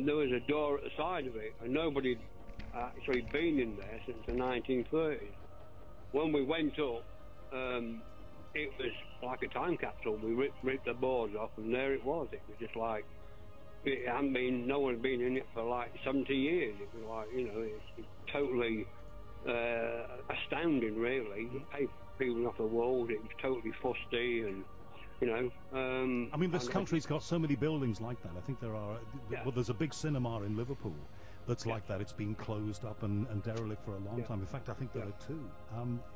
there was a door at the side of it, and nobody had actually been in there since the 1930s. When we went up, it was like a time capsule. We ripped the boards off, and there it was. It was just like, it hadn't been, no one had been in it for like 70 years. It was like, you know, it's totally astounding, really. Paper peeling off the walls, it was totally fusty, and, you know. I mean, this country's got so many buildings like that. I think there are, well, there's a big cinema in Liverpool that's like that. It's been closed up and derelict for a long time. In fact, I think there are two.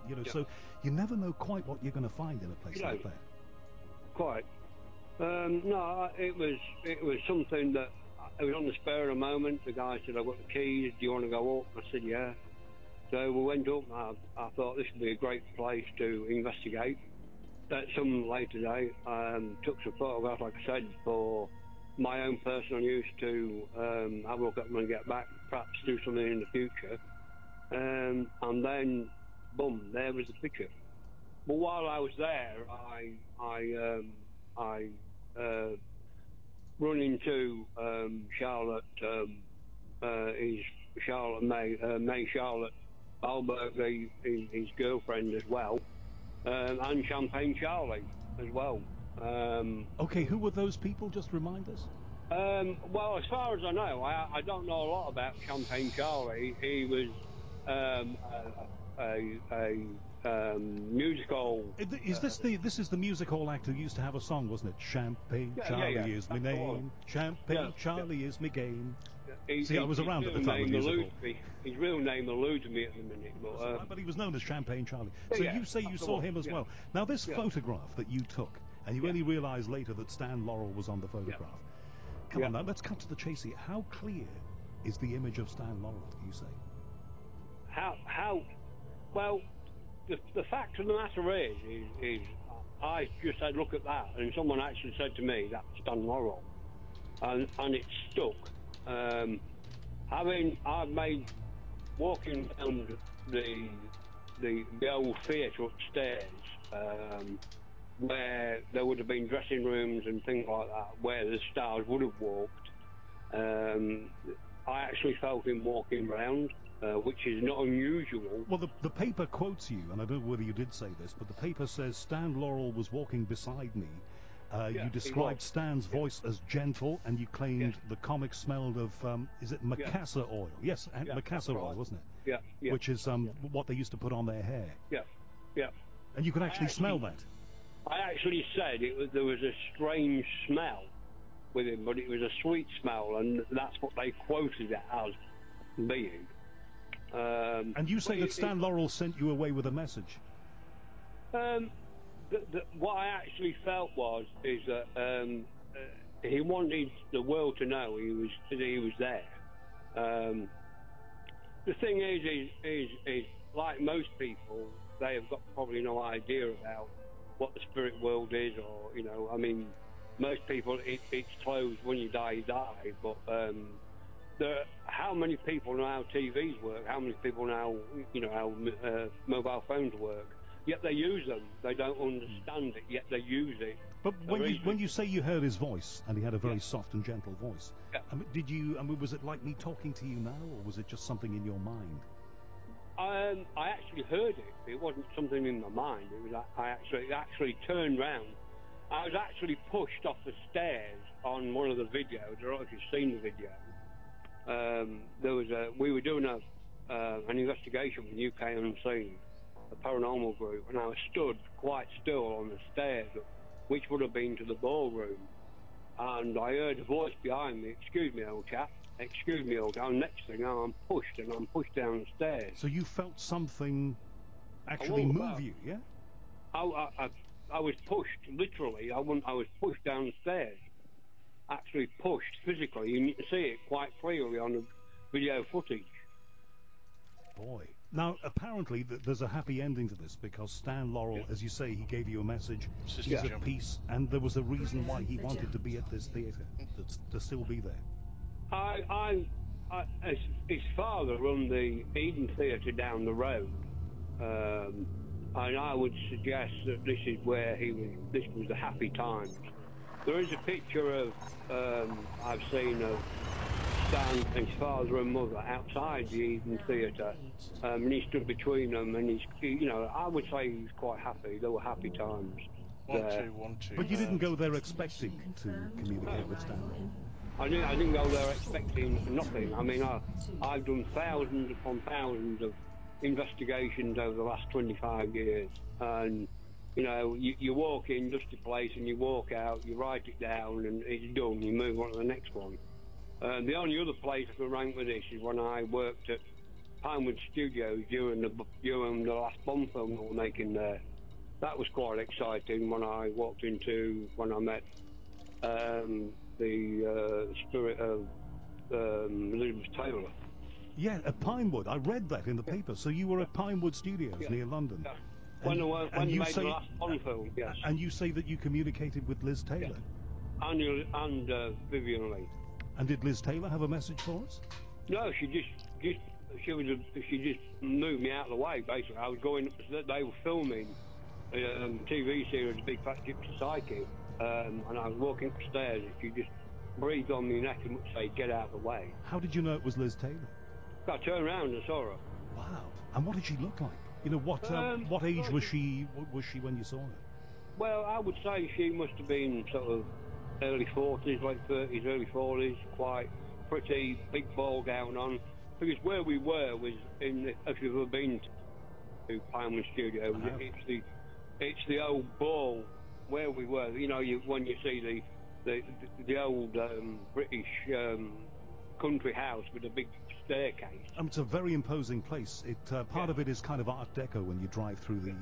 You know, so you never know quite what you're going to find in a place like that. Quite. No, it was something that it was on the spur of a moment. The guy said, "I've got the keys. Do you want to go up?" I said, "Yeah." So we went up. And I thought this would be a great place to investigate. At some later date, took some photographs, like I said, for my own personal use to have a look at them and get back, perhaps do something in the future. And then, boom, there was the picture. But while I was there, I run into Charlotte, May Charlotte Alberg, his girlfriend as well, and Champagne Charlie as well. Okay, who were those people? Just remind us. Well, as far as I know, I don't know a lot about Champagne Charlie. He was a musical. Is this this is the music hall act who used to have a song, wasn't it? Champagne Charlie is my name. Champagne Charlie is my game. See, I was around at the time of the musical. His real name eludes me at the minute, but he was known as Champagne Charlie. So you say you saw him as well. Now, this photograph that you took, and you only realised later that Stan Laurel was on the photograph. Come on, now let's cut to the chase here. How clear is the image of Stan Laurel, you say? Well, the fact of the matter is I just said, look at that, and someone actually said to me, that's Stan Laurel, and it stuck. I've made walking down the old theatre upstairs, where there would have been dressing rooms and things like that, where the stars would have walked. I actually felt him walking round, which is not unusual. Well, the paper quotes you, and I don't know whether you did say this, but the paper says Stan Laurel was walking beside me. You described Stan's voice as gentle, and you claimed the comic smelled of, is it macassar oil? Yes, macassar oil, wasn't it? Yeah. Which is what they used to put on their hair. Yeah. And you could actually smell that. I actually said there was a strange smell with him, but it was a sweet smell, and that's what they quoted it as being. And you say that Stan Laurel sent you away with a message. What I actually felt is that he wanted the world to know he was there. The thing is like most people, they have got probably no idea about what the spirit world is, or, you know, I mean, most people, it's closed. When you die, but how many people know how TVs work? How many people know, you know, how mobile phones work? Yet they use them. They don't understand it, yet they use it. But when you say you heard his voice, and he had a very soft and gentle voice, I mean, was it like me talking to you now, or was it just something in your mind? I actually heard it. It wasn't something in my mind. It was I actually turned round. I was actually pushed off the stairs on one of the videos. I don't know if you've seen the video. We were doing an investigation with UK Unseen, a paranormal group, and I was stood quite still on the stairs, which would have been to the ballroom. And I heard a voice behind me, "Excuse me, old chap. Excuse me, old chap." And next thing, I'm pushed down the stairs. So you felt something actually move you, yeah? I was pushed, literally. I was pushed down the stairs. Actually pushed physically. You can see it quite clearly on the video footage. Boy. Now, apparently, there's a happy ending to this, because Stan Laurel, as you say, he gave you a message. He's at peace, and there was a reason why he wanted to be at this theatre, to still be there. His father run the Eden Theatre down the road, and I would suggest that this is where this was the happy times. There is a picture of I've seen of Stan, his father and mother, outside the Eden Theatre, and he stood between them, and I would say he was quite happy. There were happy times. One, two. But you didn't go there expecting to communicate with Stan. I didn't go there expecting nothing. I mean, I've done thousands upon thousands of investigations over the last 25 years, and you walk in, dusty place, and you walk out, you write it down, and it's done. You move on to the next one. The only other place I can rank with this is when I worked at Pinewood Studios during the last Bond film we were making there. That was quite exciting when I met the spirit of Elizabeth Taylor. Yeah, at Pinewood. I read that in the paper. So you were at Pinewood Studios near London. Yeah. When they made the last Bond film, yes. And you say that you communicated with Liz Taylor? Yeah. And Vivian Leigh. And did Liz Taylor have a message for us? No, she just moved me out of the way, basically. I was going, they were filming a TV series, Big Fat Gypsy Psychic, and I was walking upstairs, and she just breathed on my neck and would say, "Get out of the way." How did you know it was Liz Taylor? I turned around and saw her. Wow. And what did she look like? What age was she when you saw her? Well, I would say she must have been sort of early 40s, late 30s, early 40s, quite pretty, big ball gown on. Because where we were was if you've ever been to Pinewood Studio, it's the old ball where we were. When you see the old British country house with a big staircase. It's a very imposing place. Part of it is kind of Art Deco when you drive through the.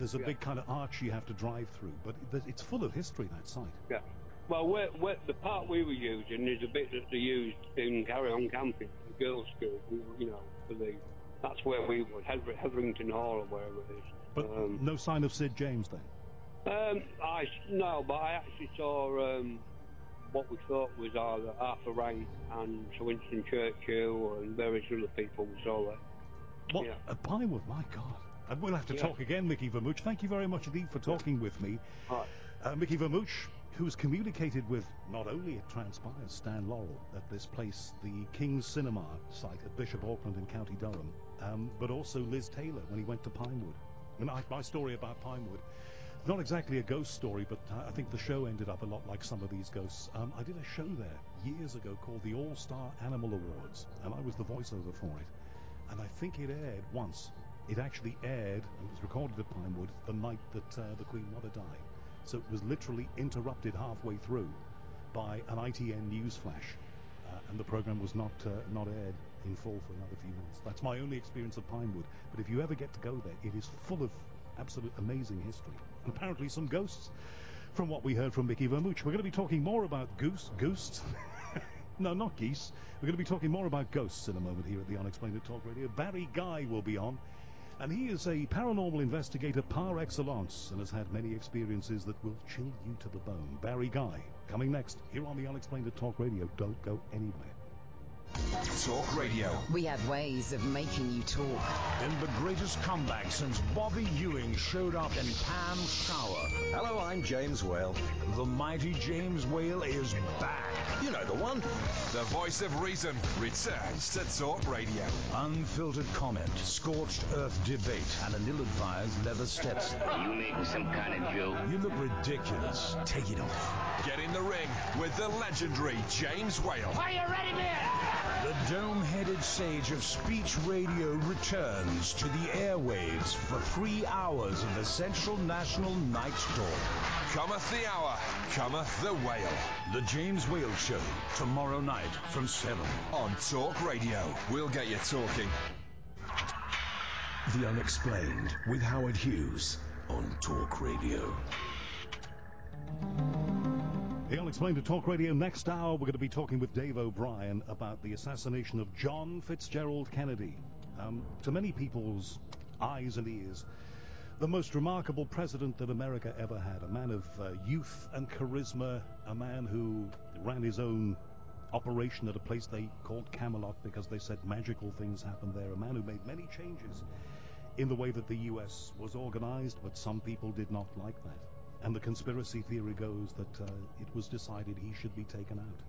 There's a big kind of arch you have to drive through, but it's full of history, that site. Yeah. Well, where the part we were using is a bit that they used in Carry On Camping, the girls' school. That's where we were, Hetherington Hall or wherever it is. But no sign of Sid James then? But I actually saw what we thought was either Arthur Rank and Sir Winston Churchill and various other people we saw there. What? Yeah. At Pinewood, my God. And we'll have to talk again, Mickey Vermooch. Thank you very much indeed for talking with me. Right. Mickey Vermooch, who's communicated with, not only it transpires, Stan Laurel at this place, the King's Cinema site at Bishop Auckland in County Durham, but also Liz Taylor when he went to Pinewood. And my story about Pinewood, not exactly a ghost story, but I think the show ended up a lot like some of these ghosts. I did a show there years ago called the All-Star Animal Awards, and I was the voiceover for it. And I think it aired once. It actually aired, and was recorded at Pinewood, the night that the Queen Mother died. So it was literally interrupted halfway through by an ITN news flash, and the program was not aired in full for another few months. That's my only experience of Pinewood. But if you ever get to go there, it is full of absolute amazing history, and apparently some ghosts, from what we heard from Mickey Vermooch. We're going to be talking more about ghosts. No, not geese. We're going to be talking more about ghosts in a moment here at the Unexplained at Talk Radio. Barry Guy will be on. And he is a paranormal investigator par excellence and has had many experiences that will chill you to the bone. Barry Guy, coming next, here on the Unexplained at Talk Radio. Don't go anywhere. Talk Radio. We have ways of making you talk. In the greatest comeback since Bobby Ewing showed up in Pam's shower. Hello, I'm James Whale. The mighty James Whale is back. You know the one. The voice of reason returns to Talk Radio. Unfiltered comment, scorched earth debate, and an ill-advised leather Stetson. Are you making some kind of joke? You look ridiculous. Take it off. Get in the ring with the legendary James Whale. Are you ready, man? The dome-headed sage of speech radio returns to the airwaves for 3 hours of essential national night talk. Cometh the hour, cometh the Whale. The James Whale Show, tomorrow night from 7. On Talk Radio. We'll get you talking. The Unexplained with Howard Hughes on Talk Radio. The Unexplained at Talk Radio. Next hour, we're going to be talking with Dave O'Brien about the assassination of John Fitzgerald Kennedy. To many people's eyes and ears, the most remarkable president that America ever had. A man of youth and charisma, a man who ran his own operation at a place they called Camelot because they said magical things happened there. A man who made many changes in the way that the U.S. was organized, but some people did not like that. And the conspiracy theory goes that it was decided he should be taken out.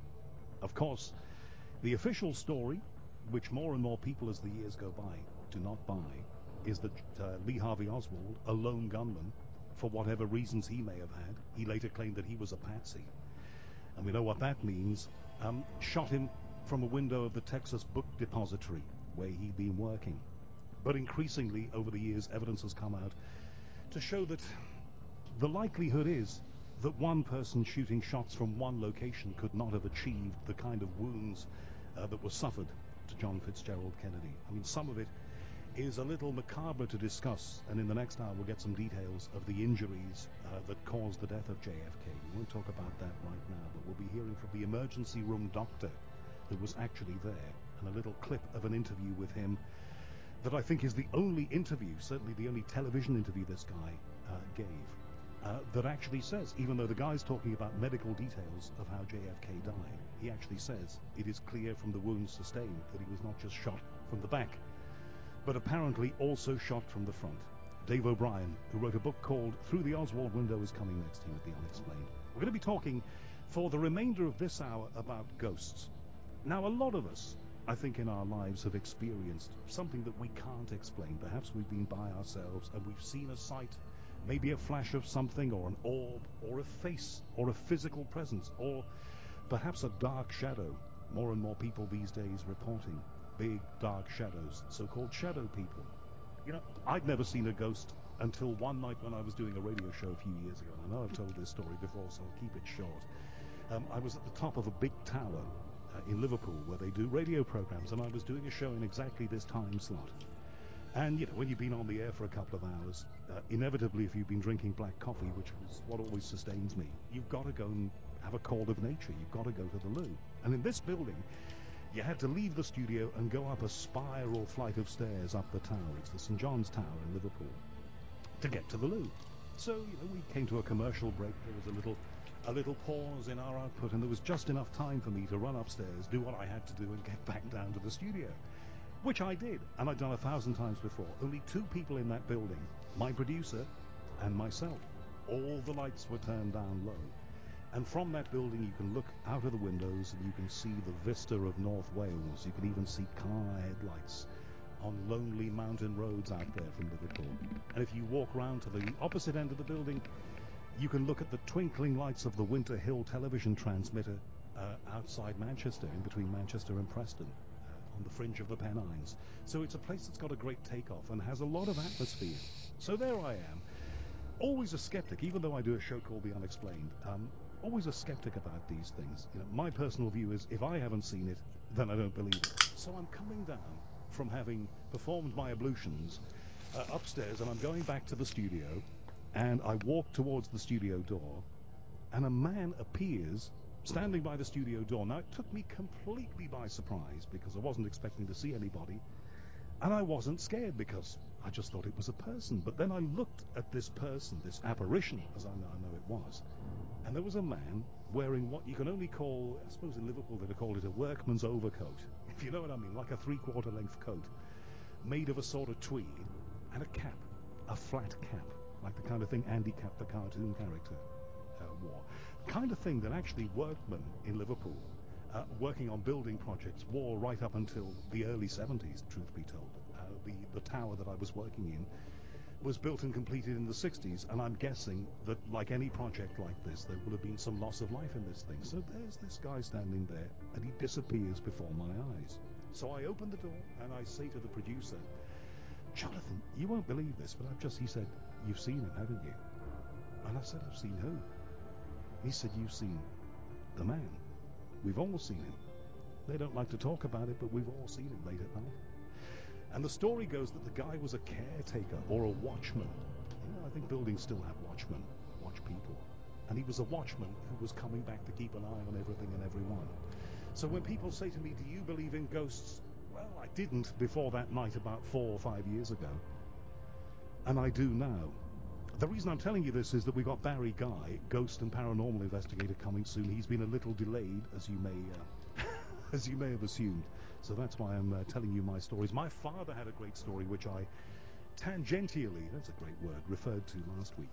Of course, The official story, which more and more people as the years go by do not buy, is that Lee Harvey Oswald, a lone gunman, for whatever reasons he may have had, he later claimed that he was a patsy. And we know what that means, shot him from a window of the Texas Book Depository, where he'd been working. But increasingly, over the years, evidence has come out to show that the likelihood is that one person shooting shots from one location could not have achieved the kind of wounds that were suffered to John Fitzgerald Kennedy. I mean, some of it is a little macabre to discuss, and in the next hour we'll get some details of the injuries that caused the death of JFK. We won't talk about that right now, but we'll be hearing from the emergency room doctor who was actually there, and a little clip of an interview with him that I think is the only interview, certainly the only television interview this guy gave, that actually says, even though the guy's talking about medical details of how JFK died, he actually says it is clear from the wounds sustained that he was not just shot from the back, but apparently also shot from the front. Dave O'Brien, who wrote a book called Through the Oswald Window, is coming next here with The Unexplained. We're going to be talking for the remainder of this hour about ghosts. Now, a lot of us, I think, in our lives have experienced something that we can't explain. Perhaps we've been by ourselves and we've seen a sight, maybe a flash of something, or an orb, or a face, or a physical presence, or perhaps a dark shadow. More and more people these days reporting big dark shadows, so-called shadow people. You know, I'd never seen a ghost until one night when I was doing a radio show a few years ago. I know I've told this story before, so I'll keep it short. I was at the top of a big tower in Liverpool where they do radio programs, and I was doing a show in exactly this time slot. And, you know, when you've been on the air for a couple of hours, inevitably, if you've been drinking black coffee, which is what always sustains me, you've got to go and have a call of nature. You've got to go to the loo. And in this building, you had to leave the studio and go up a spiral flight of stairs up the tower. It's the St. John's Tower in Liverpool, to get to the loo. So, you know, we came to a commercial break. There was a little pause in our output, and there was just enough time for me to run upstairs, do what I had to do, and get back down to the studio, which I did, and I'd done 1,000 times before. Only two people in that building, my producer and myself. All the lights were turned down low. And from that building, you can look out of the windows and you can see the vista of North Wales. You can even see car headlights on lonely mountain roads out there from Liverpool. And if you walk round to the opposite end of the building, you can look at the twinkling lights of the Winter Hill television transmitter outside Manchester, in between Manchester and Preston, on the fringe of the Pennines. So it's a place that's got a great takeoff and has a lot of atmosphere. So there I am, always a skeptic, even though I do a show called The Unexplained. Always a skeptic about these things. You know, my personal view is, if I haven't seen it, then I don't believe it. So I'm coming down from having performed my ablutions upstairs, and I'm going back to the studio, and I walk towards the studio door, and a man appears standing by the studio door. Now, it took me completely by surprise, because I wasn't expecting to see anybody, and I wasn't scared, because I just thought it was a person. But then I looked at this person, this apparition, as I now know it was, and there was a man wearing what you can only call, I suppose in Liverpool they'd have called it a workman's overcoat, if you know what I mean, like a 3/4 length coat, made of a sort of tweed, and a cap, a flat cap, like the kind of thing Andy Cap, the cartoon character, wore. The kind of thing that actually workmen in Liverpool, working on building projects, wore right up until the early 70s, truth be told. The tower that I was working in was built and completed in the 60s, and I'm guessing that, like any project like this, there will have been some loss of life in this thing. So there's this guy standing there, and he disappears before my eyes. So I open the door, and I say to the producer, "Jonathan, you won't believe this, but he said, you've seen him, haven't you?" And I said, "I've seen who?" He said, "You've seen the man. We've all seen him. They don't like to talk about it, but we've all seen him late at night." And the story goes that the guy was a caretaker or a watchman. You know, I think buildings still have watchmen, watch people. And he was a watchman who was coming back to keep an eye on everything and everyone. So when people say to me, "Do you believe in ghosts?" Well, I didn't before that night about 4 or 5 years ago. And I do now. The reason I'm telling you this is that we've got Barry Guy, ghost and paranormal investigator, coming soon. He's been a little delayed, as you may have assumed. So that's why I'm telling you my stories. My father had a great story, which I tangentially, that's a great word, referred to last week.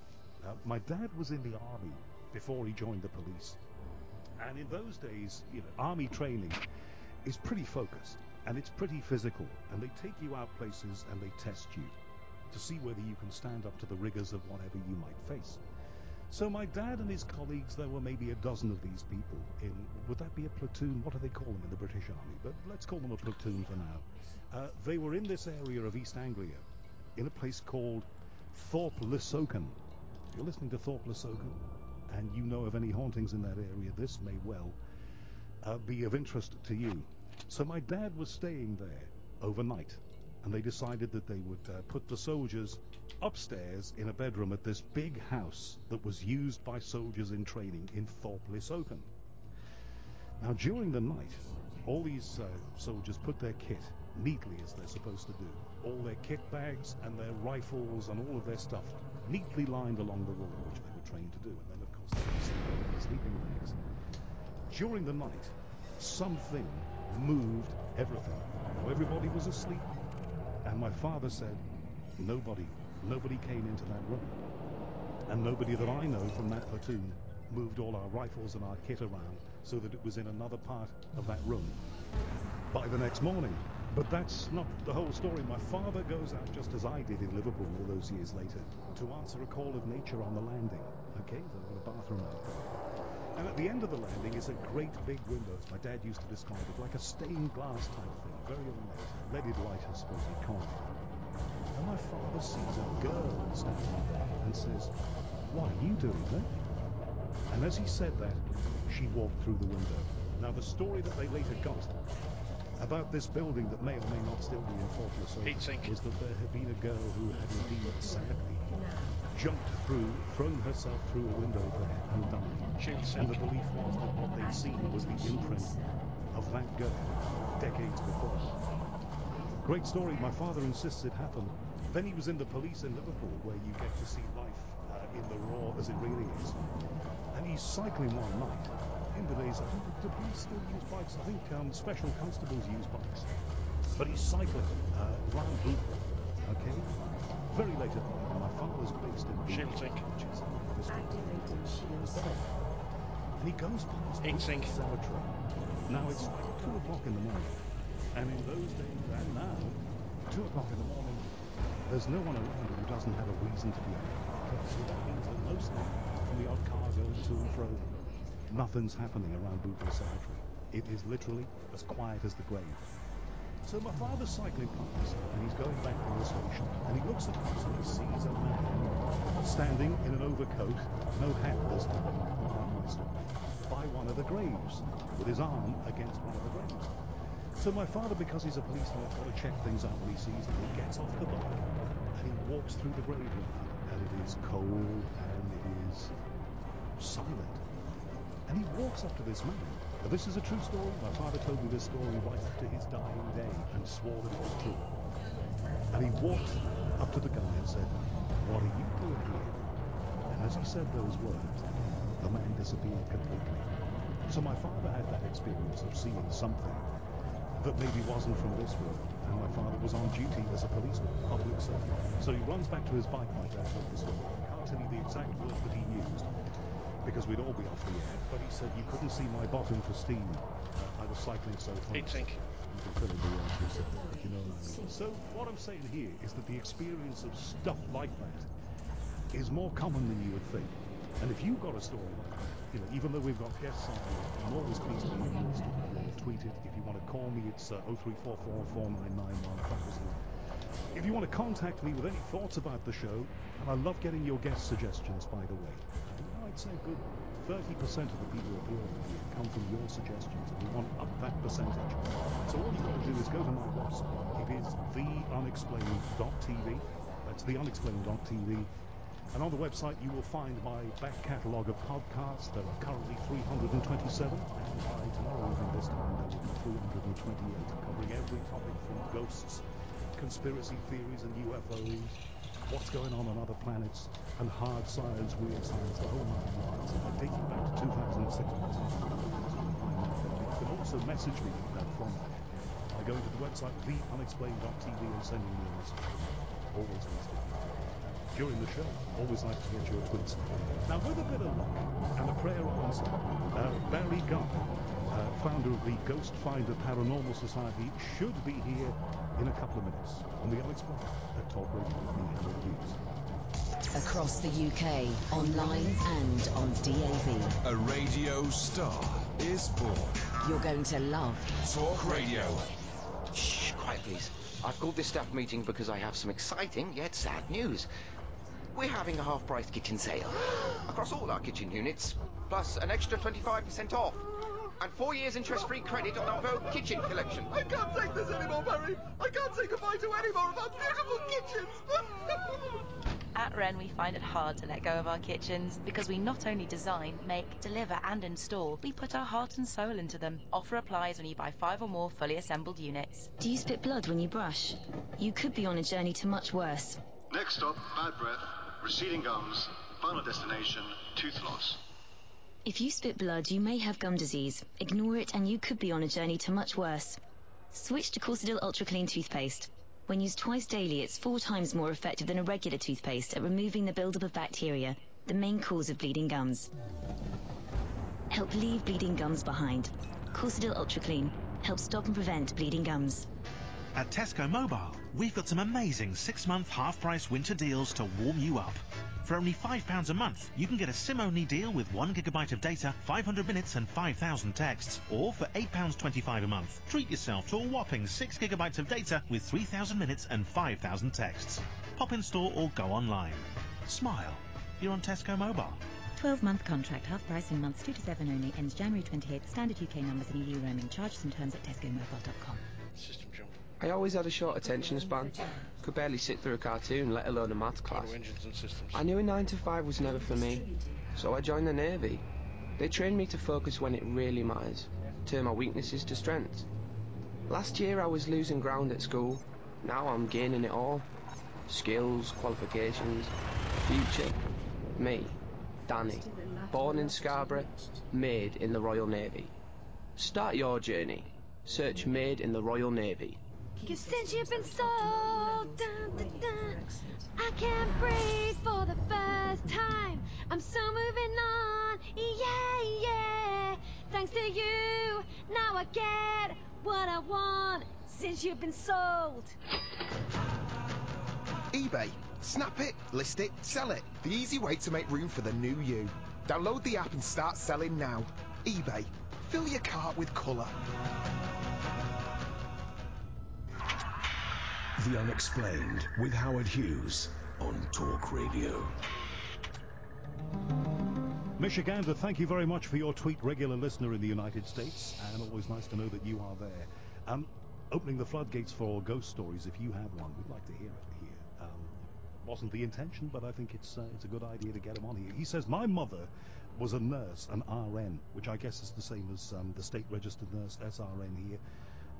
My dad was in the army before he joined the police. And in those days, you know, army training is pretty focused, and it's pretty physical, and they take you out places and they test you to see whether you can stand up to the rigors of whatever you might face. So my dad and his colleagues, there were maybe a dozen of these people in, would that be a platoon? What do they call them in the British Army? But let's call them a platoon for now. They were in this area of East Anglia, in a place called Thorpe-le-Soken. If you're listening to Thorpe-le-Soken, and you know of any hauntings in that area, this may well be of interest to you. So my dad was staying there overnight, and they decided that they would put the soldiers upstairs in a bedroom at this big house that was used by soldiers in training in Thorpe-le-Soken. Now, during the night, all these soldiers put their kit neatly as they're supposed to do. All their kit bags and their rifles and all of their stuff neatly lined along the wall, which they were trained to do. And then, of course, they would sleep in their sleeping bags. During the night, something moved everything. Now, everybody was asleep. And my father said, nobody came into that room. And nobody that I know from that platoon moved all our rifles and our kit around so that it was in another part of that room by the next morning. But that's not the whole story. My father goes out, just as I did in Liverpool all those years later, to answer a call of nature on the landing. Okay, they've got a bathroom out there. And at the end of the landing is a great big window, as my dad used to describe it, like a stained glass type thing, very ornate, leaded light, I suppose you'd call it. And my father sees a girl standing there and says, "What are you doing there?" And as he said that, she walked through the window. Now, the story that they later got about this building that may or may not still be in Thorpe-le-Soken was that there had been a girl who had indeed sadly jumped through, thrown herself through a window there and died. And the belief was that what they'd seen was the imprint of that girl decades before. Great story. My father insists it happened. Then he was in the police in Liverpool, where you get to see life in the raw as it really is. And he's cycling one night. In the days, I think the police still use bikes. I think special constables use bikes. But he's cycling around Boothby, okay? Very late at night. My father's based in Boothby, which is and he goes past Boothby Cemetery. Now it's like 2 o'clock in the morning. And in those days, and now, 2 o'clock in the morning, there's no one around who doesn't have a reason to be out. So that means that mostly, from the odd car going to and fro, nothing's happening around Boothby Cemetery. It is literally as quiet as the grave. So my father's cycling past, and he's going back to the station, and he looks across and he sees a man standing in an overcoat, no hat this time, by one of the graves, with his arm against one of the graves. So my father, because he's a policeman, has got to check things out when he sees it. He gets off the bike, and he walks through the graveyard, and it is cold, and it is silent. And he walks up to this man. Now, this is a true story. My father told me this story right up to his dying day and swore that it was true. And he walked up to the guy and said, "What are you doing here?" And as he said those words, the man disappeared completely. So my father had that experience of seeing something that maybe wasn't from this world. And my father was on duty as a policeman, public servant. So he runs back to his bike, my dad told the story. I can't tell you the exact word that he used, because we'd all be off the air, but he said, "You couldn't see my bottom for steam. I was cycling so fast." You can fill in the words, you know what I mean. So what I'm saying here is that the experience of stuff like that is more common than you would think. And if you've got a story like that, you know, even though we've got guests on, I'm always pleased to hear yours. Tweet it. If you want to call me, it's 0344 4991 1000. If you want to contact me with any thoughts about the show, and I love getting your guest suggestions, by the way. I'd say a good 30% of the people who appear on here come from your suggestions, and we want up that percentage. So all you've got to do is go to my website. It is theunexplained.tv. That's theunexplained.tv. And on the website you will find my back catalogue of podcasts. There are currently 327, and by tomorrow evening this time there will be 328, covering every topic from ghosts, conspiracy theories and UFOs, what's going on other planets, and hard science, weird science, the whole nine yards. I take you back to 2006. You can also message me in that format by going to the website theunexplained.tv and sending me a message. Always nice to hear. During the show, always like to get your tweets. Now, with a bit of luck and a prayer answer, Barry Gunn founder of the Ghost Finder Paranormal Society, should be here in a couple of minutes on the Unexplained at Talk Radio News. Across the UK, online and on DAB. A radio star is born. You're going to love Talk Radio. Shh, quiet please. I've called this staff meeting because I have some exciting yet sad news. We're having a half-price kitchen sale across all our kitchen units, plus an extra 25% off, and 4 years interest-free credit on our Vogue kitchen collection. I can't take this anymore, Barry. I can't say goodbye to any more of our beautiful kitchens. At Wren, we find it hard to let go of our kitchens because we not only design, make, deliver and install, we put our heart and soul into them. Offer applies when you buy 5 or more fully assembled units. Do you spit blood when you brush? You could be on a journey to much worse. Next stop, bad breath, receding gums, final destination, tooth loss. If you spit blood, you may have gum disease. Ignore it and you could be on a journey to much worse. Switch to Corsadil Ultra Clean toothpaste. When used twice daily, it's 4 times more effective than a regular toothpaste at removing the buildup of bacteria, the main cause of bleeding gums. Help leave bleeding gums behind. Corsadil Ultra Clean helps stop and prevent bleeding gums. At Tesco Mobile, we've got some amazing 6-month half-price winter deals to warm you up. For only £5 a month, you can get a SIM-only deal with 1 GB of data, 500 minutes and 5,000 texts. Or for £8.25 a month, treat yourself to a whopping 6 GB of data with 3,000 minutes and 5,000 texts. Pop in store or go online. Smile. You're on Tesco Mobile. 12-month contract, half price in months 2 to 7 only, ends January 28th, standard UK numbers and EU roaming. Charges and terms at tescomobile.com. System jump. I always had a short attention span. Could barely sit through a cartoon, let alone a maths class. Engines and systems. I knew a 9 to 5 was never for me, so I joined the Navy. They trained me to focus when it really matters, turn my weaknesses to strengths. Last year I was losing ground at school, now I'm gaining it all. Skills, qualifications, future. Me, Danny, born in Scarborough, made in the Royal Navy. Start your journey. Search Made in the Royal Navy. 'Cause since you've been sold, dun, dun, dun, I can't breathe for the first time. I'm so moving on, yeah, yeah. Thanks to you, now I get what I want. Since you've been sold. eBay. Snap it, list it, sell it. The easy way to make room for the new you. Download the app and start selling now. eBay. Fill your cart with colour. The Unexplained with Howard Hughes on Talk Radio. Michigander, thank you very much for your tweet, regular listener in the United States, and always nice to know that you are there. Opening the floodgates for ghost stories, if you have one, we'd like to hear it here. Wasn't the intention, but I think it's a good idea to get him on here. He says, my mother was a nurse, an RN, which I guess is the same as the state registered nurse, SRN here.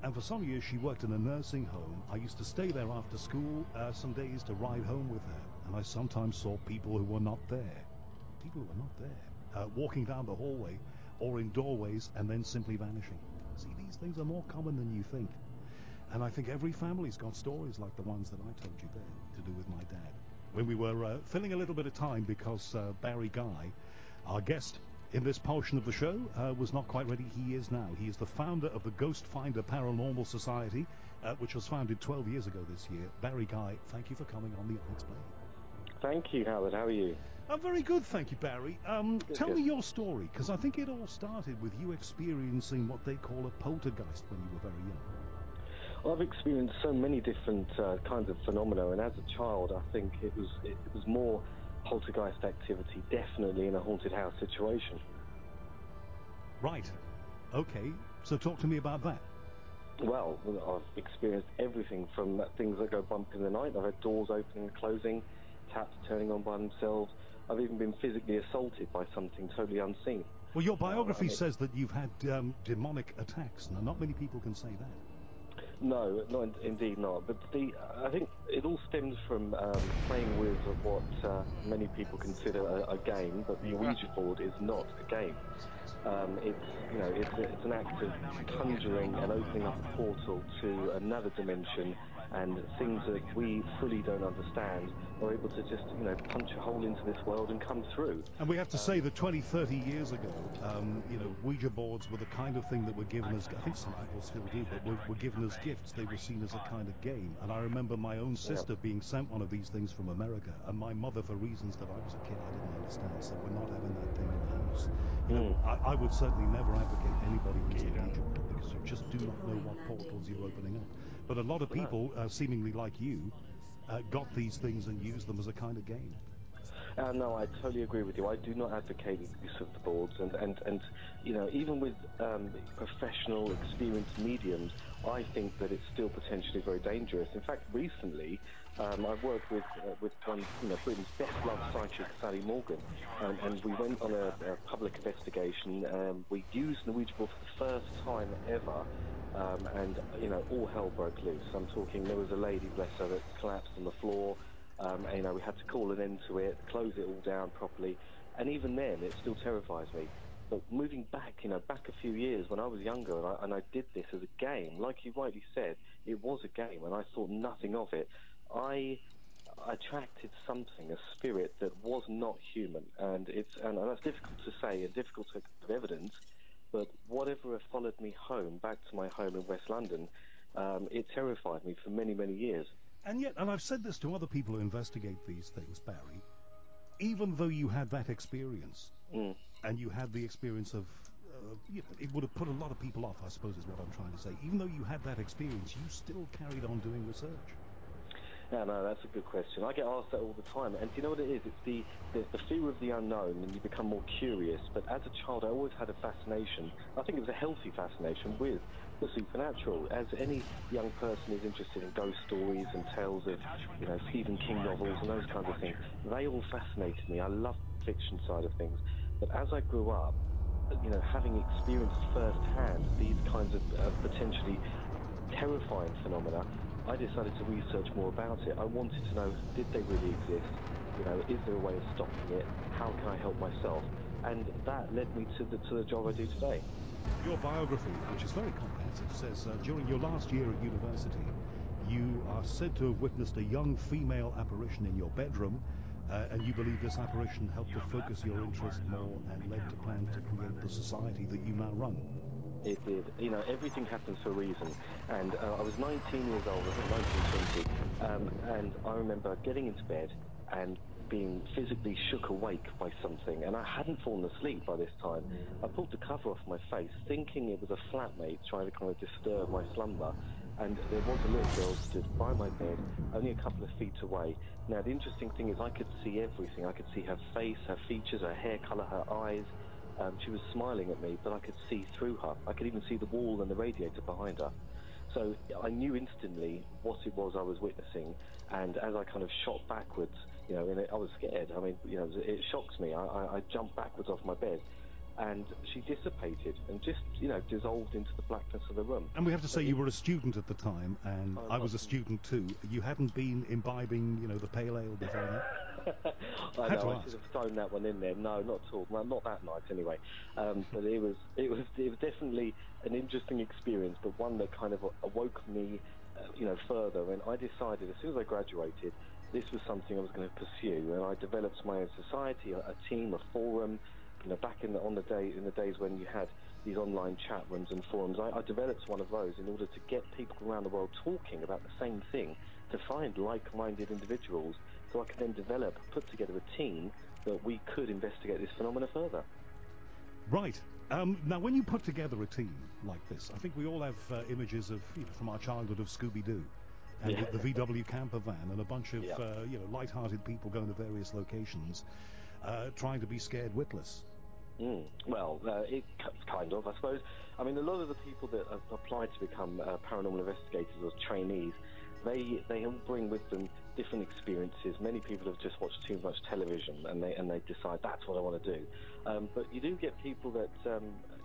And for some years she worked in a nursing home. I used to stay there after school some days to ride home with her, and I sometimes saw people who were not there. People who were not there. Walking down the hallway or in doorways and then simply vanishing. See, these things are more common than you think. And I think every family's got stories like the ones that I told you there to do with my dad. When we were filling a little bit of time because Barry Guy, our guest in this portion of the show, was not quite ready. He is now. He is the founder of the Ghost Finder Paranormal Society, which was founded 12 years ago this year. Barry Guy, thank you for coming on The Unexplained. Thank you, Howard. How are you? I'm very good, thank you, Barry. Tell me your story, because I think it all started with you experiencing what they call a poltergeist when you were very young. Well, I've experienced so many different kinds of phenomena, and as a child, I think it was more poltergeist activity, definitely in a haunted house situation. Right. Okay. So talk to me about that. Well, I've experienced everything from things that go bump in the night. I've had doors opening and closing, taps turning on by themselves. I've even been physically assaulted by something totally unseen. Well, your biography says that you've had demonic attacks. Now, not many people can say that. No, indeed not. But I think it all stems from playing with what many people consider a game, but the Ouija board is not a game. It's an act of conjuring and opening up a portal to another dimension and things that we fully don't understand are able to just, you know, punch a hole into this world and come through. And we have to say that 20, 30 years ago, you know, Ouija boards were the kind of thing that were given as, I think some people still do, but were given as gifts. They were seen as a kind of game. And I remember my own sister being sent one of these things from America, and my mother, for reasons that I was a kid I didn't understand, said we're not having that thing in the house. You know, I would certainly never advocate anybody use a Ouija board, because you just do not know what portals you're opening up. But a lot of people, seemingly like you, got these things and used them as a kind of game. No, I totally agree with you. I do not advocate the use of the boards, and you know, even with professional, experienced mediums, I think that it's still potentially very dangerous. In fact, recently, I've worked with one, you know, Britain's best-loved psychic, Sally Morgan, and we went on a public investigation. We used the Ouija board for the first time ever. And, you know, all hell broke loose. I'm talking, there was a lady, bless her, that collapsed on the floor. And, you know, we had to call an end to it, close it all down properly. And even then, it still terrifies me. But moving back, you know, back a few years when I was younger and I did this as a game, like you rightly said, it was a game and I thought nothing of it. I attracted something, a spirit that was not human. And that's difficult to say and difficult to have evidence. But whatever followed me home, back to my home in West London, it terrified me for many, many years. And yet, and I've said this to other people who investigate these things, Barry, even though you had that experience, and you had the experience of, you know, it would have put a lot of people off, I suppose is what I'm trying to say. Even though you had that experience, you still carried on doing research. No, that's a good question. I get asked that all the time, and do you know what it is? It's the fear of the unknown, and you become more curious. But as a child, I always had a fascination. I think it was a healthy fascination with the supernatural. As any young person is interested in ghost stories and tales of, you know, Stephen King novels and those kinds of things, they all fascinated me. I love the fiction side of things. But as I grew up, you know, having experienced firsthand these kinds of potentially terrifying phenomena, I decided to research more about it. I wanted to know, did they really exist? You know, is there a way of stopping it? How can I help myself? And that led me to the job I do today. Your biography, which is very comprehensive, says during your last year at university, you are said to have witnessed a young female apparition in your bedroom, and you believe this apparition helped to focus your interest more and led to plans to create the society that you now run. It did. You know, everything happens for a reason. And I was 19 years old, I think 19, 20, and I remember getting into bed and being physically shook awake by something, and I hadn't fallen asleep by this time. I pulled the cover off my face, thinking it was a flatmate trying to kind of disturb my slumber, and there was a little girl stood by my bed, only a couple of feet away. Now, the interesting thing is I could see everything. I could see her face, her features, her hair colour, her eyes. She was smiling at me, but I could see through her. I could even see the wall and the radiator behind her. So I knew instantly what it was I was witnessing, and as I kind of shot backwards, you know, I was scared. I mean, you know, it shocked me. I jumped backwards off my bed, and she dissipated and just, you know, dissolved into the blackness of the room. And we have to say you were a student at the time, and I was a student too. You hadn't been imbibing, you know, the pale ale before that? I know, I should have thrown that one in there. No, not at all. Well, not that night anyway. But it was definitely an interesting experience, but one that kind of awoke me, you know, further. And I decided as soon as I graduated, this was something I was going to pursue. And I developed my own society, a team, a forum. You know, back in the days when you had these online chat rooms and forums, I developed one of those in order to get people around the world talking about the same thing, to find like-minded individuals, so I could then put together a team that we could investigate this phenomena further. Right. Now, when you put together a team like this, I think we all have images of, you know, from our childhood of Scooby-Doo, and the VW camper van, and a bunch of, you know, light-hearted people going to various locations, trying to be scared witless. Well, it kind of, I suppose. I mean, a lot of the people that apply to become paranormal investigators or trainees, they all bring with them different experiences. Many people have just watched too much television, and they decide that's what I want to do. But you do get people that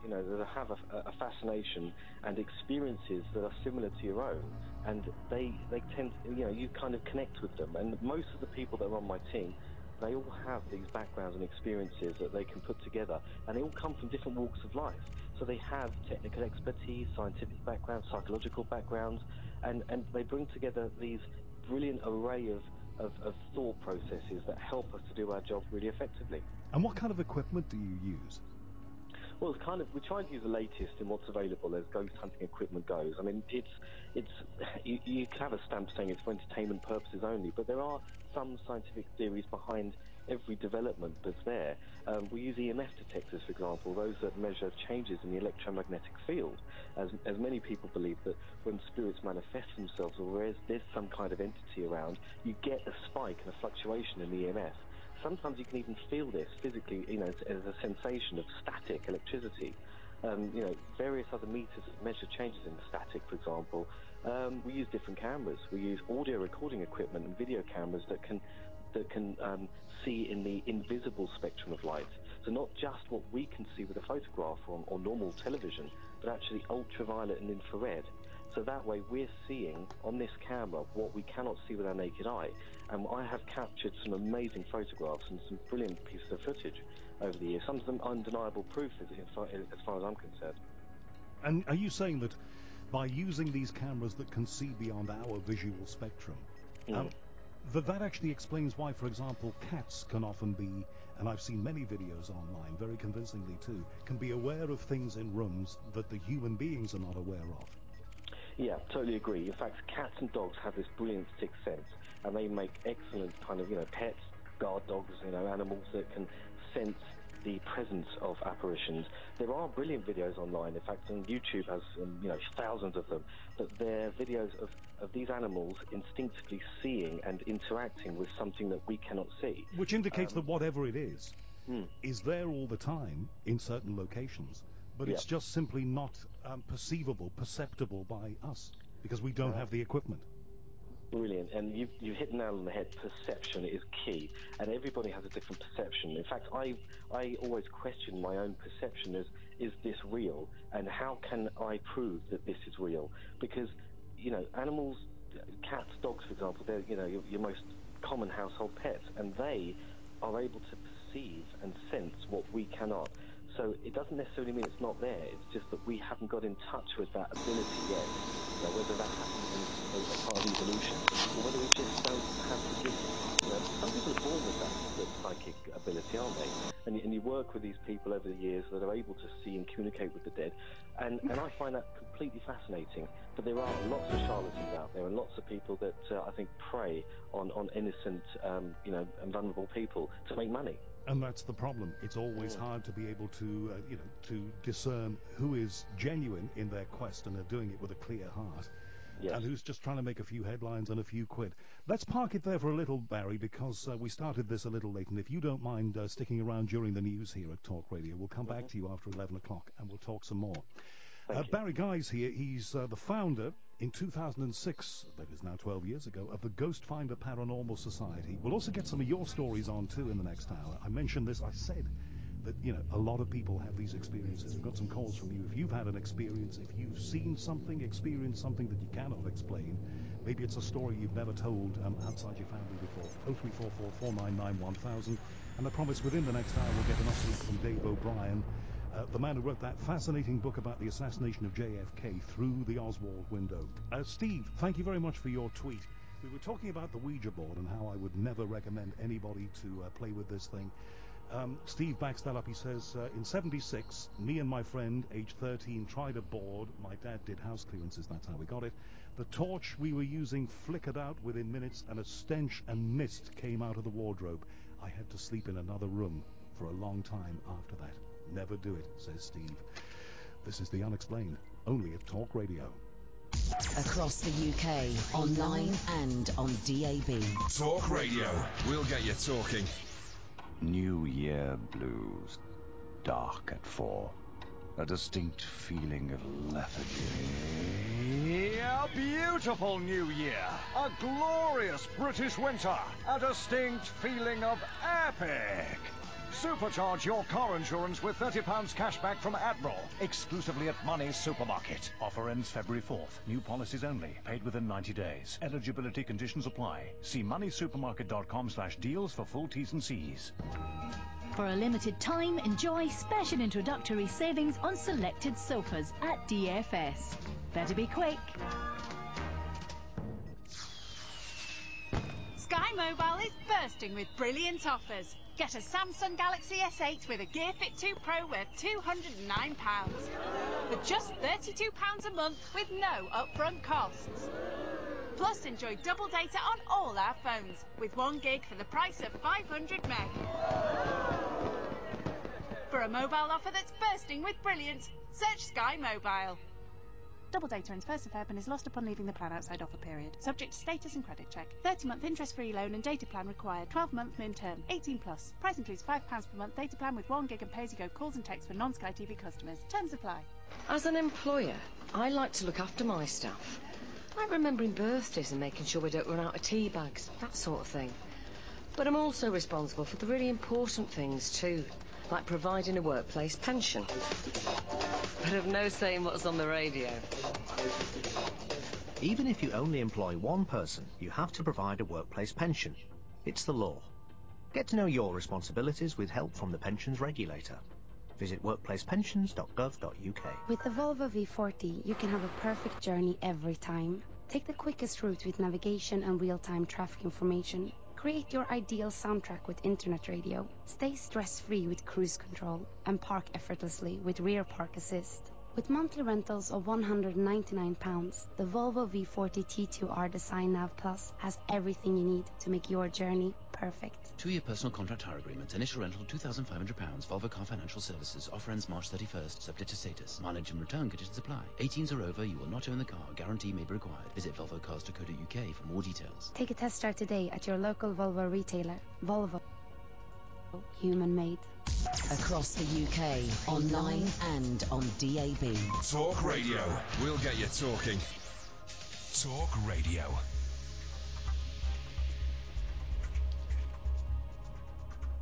you know, that have a fascination and experiences that are similar to your own, and they tend, you know, you kind of connect with them. And most of the people that are on my team, they all have these backgrounds and experiences that they can put together, and they all come from different walks of life. So they have technical expertise, scientific backgrounds, psychological backgrounds, and they bring together these brilliant array of thought processes that help us to do our job really effectively. And what kind of equipment do you use? Well, we try and use the latest in what's available as ghost hunting equipment goes. I mean, you can have a stamp saying it's for entertainment purposes only, but there are some scientific theories behind every development that's there. We use EMF detectors, for example, those that measure changes in the electromagnetic field, as many people believe that when spirits manifest themselves or there's some kind of entity around, you get a spike and a fluctuation in the EMF. Sometimes you can even feel this physically, as a sensation of static electricity. Various other meters that measure changes in static, for example. We use different cameras. We use audio recording equipment and video cameras that can see in the invisible spectrum of light. So not just what we can see with a photograph or normal television, but actually ultraviolet and infrared. So that way we're seeing on this camera what we cannot see with our naked eye. And I have captured some amazing photographs and some brilliant pieces of footage over the years. Some of them undeniable proof as far as I'm concerned. And are you saying that by using these cameras that can see beyond our visual spectrum, that actually explains why, for example, cats can often be, and I've seen many videos online, very convincingly too, can be aware of things in rooms that the human beings are not aware of? Yeah, totally agree. In fact, cats and dogs have this brilliant sixth sense, and they make excellent kind of, pets, guard dogs, animals that can sense the presence of apparitions. There are brilliant videos online. In fact, on YouTube has, thousands of them, but they're videos of these animals instinctively seeing and interacting with something that we cannot see. Which indicates that whatever it is there all the time in certain locations, but it's just simply not perceptible by us, because we don't have the equipment. Brilliant, and you hit the nail on the head. Perception is key, and everybody has a different perception. In fact, I always question my own perception as, is this real, and how can I prove that this is real? Because, animals, cats, dogs, for example, they're, your most common household pets, and they are able to perceive and sense what we cannot. So it doesn't necessarily mean it's not there, it's just that we haven't got in touch with that ability yet. Whether that happens as part of evolution, or whether we just don't have the gift. Some people are born with that psychic ability, aren't they? And you work with these people over the years that are able to see and communicate with the dead, and I find that completely fascinating. But there are lots of charlatans out there, and lots of people that I think prey on innocent, and vulnerable people to make money. And that's the problem. It's always hard to be able to, to discern who is genuine in their quest and are doing it with a clear heart, and who's just trying to make a few headlines and a few quid. Let's park it there for a little, Barry, because we started this a little late, and if you don't mind sticking around during the news here at Talk Radio, we'll come back to you after 11 o'clock and we'll talk some more. Barry Guy's here. He's the founder in 2006, that is now 12 years ago, of the Ghost Finder Paranormal Society. We'll also get some of your stories on too in the next hour. I mentioned this, I said that, a lot of people have these experiences. We've got some calls from you. If you've had an experience, if you've seen something, experienced something that you cannot explain, maybe it's a story you've never told outside your family before. 0344 499 1000. And I promise within the next hour we'll get an update from Dave O'Brien, the man who wrote that fascinating book about the assassination of JFK, Through the Oswald Window. Steve, thank you very much for your tweet. We were talking about the Ouija board and how I would never recommend anybody to play with this thing. Steve backs that up. He says, in 76, me and my friend, age 13, tried a board. My dad did house clearances, that's how we got it. The torch we were using flickered out within minutes, and a stench and mist came out of the wardrobe. I had to sleep in another room for a long time after that. Never do it, says Steve. This is The Unexplained, only at Talk Radio. Across the UK, online and on DAB. Talk Radio, we'll get you talking. New Year blues, dark at 4. A distinct feeling of lethargy. A beautiful new year. A glorious British winter. A distinct feeling of epic. Supercharge your car insurance with £30 cashback from Admiral, exclusively at Money's Supermarket. Offer ends February 4th. New policies only. Paid within 90 days. Eligibility conditions apply. See moneysupermarket.com/deals for full T's and C's. For a limited time, enjoy special introductory savings on selected sofas at DFS. Better be quick. Sky Mobile is bursting with brilliant offers. Get a Samsung Galaxy S8 with a Gear Fit 2 Pro worth £209. For just £32 a month with no upfront costs. Plus, enjoy double data on all our phones with 1 gig for the price of 500 meg. For a mobile offer that's bursting with brilliance, search Sky Mobile. Double data ends 1st of Feb and is lost upon leaving the plan outside offer period. Subject to status and credit check. 30-month interest-free loan and data plan required. 12-month min term. 18+. Price includes £5 per month data plan with 1 gig and pay-as-you-go calls and texts for non-Sky TV customers. Terms apply. As an employer, I like to look after my staff. Like remembering birthdays and making sure we don't run out of tea bags. That sort of thing. But I'm also responsible for the really important things too. Like providing a workplace pension. But I've no say in what's on the radio. Even if you only employ one person, you have to provide a workplace pension. It's the law. Get to know your responsibilities with help from the pensions regulator. Visit workplacepensions.gov.uk. With the Volvo V40, you can have a perfect journey every time. Take the quickest route with navigation and real-time traffic information. Create your ideal soundtrack with internet radio. Stay stress-free with cruise control. And park effortlessly with rear park assist. With monthly rentals of £199, the Volvo V40 T2R Design Nav Plus has everything you need to make your journey perfect. 2-year personal contract hire agreement. Initial rental £2,500. Volvo Car Financial Services. Offer ends March 31st. Subject to status. Mileage and return conditions apply. 18s or over, you will not own the car. Guarantee may be required. Visit volvocars.co.uk for more details. Take a test drive today at your local Volvo retailer. Volvo. Human made. Across the UK, online and on DAB. Talk Radio. We'll get you talking. Talk Radio.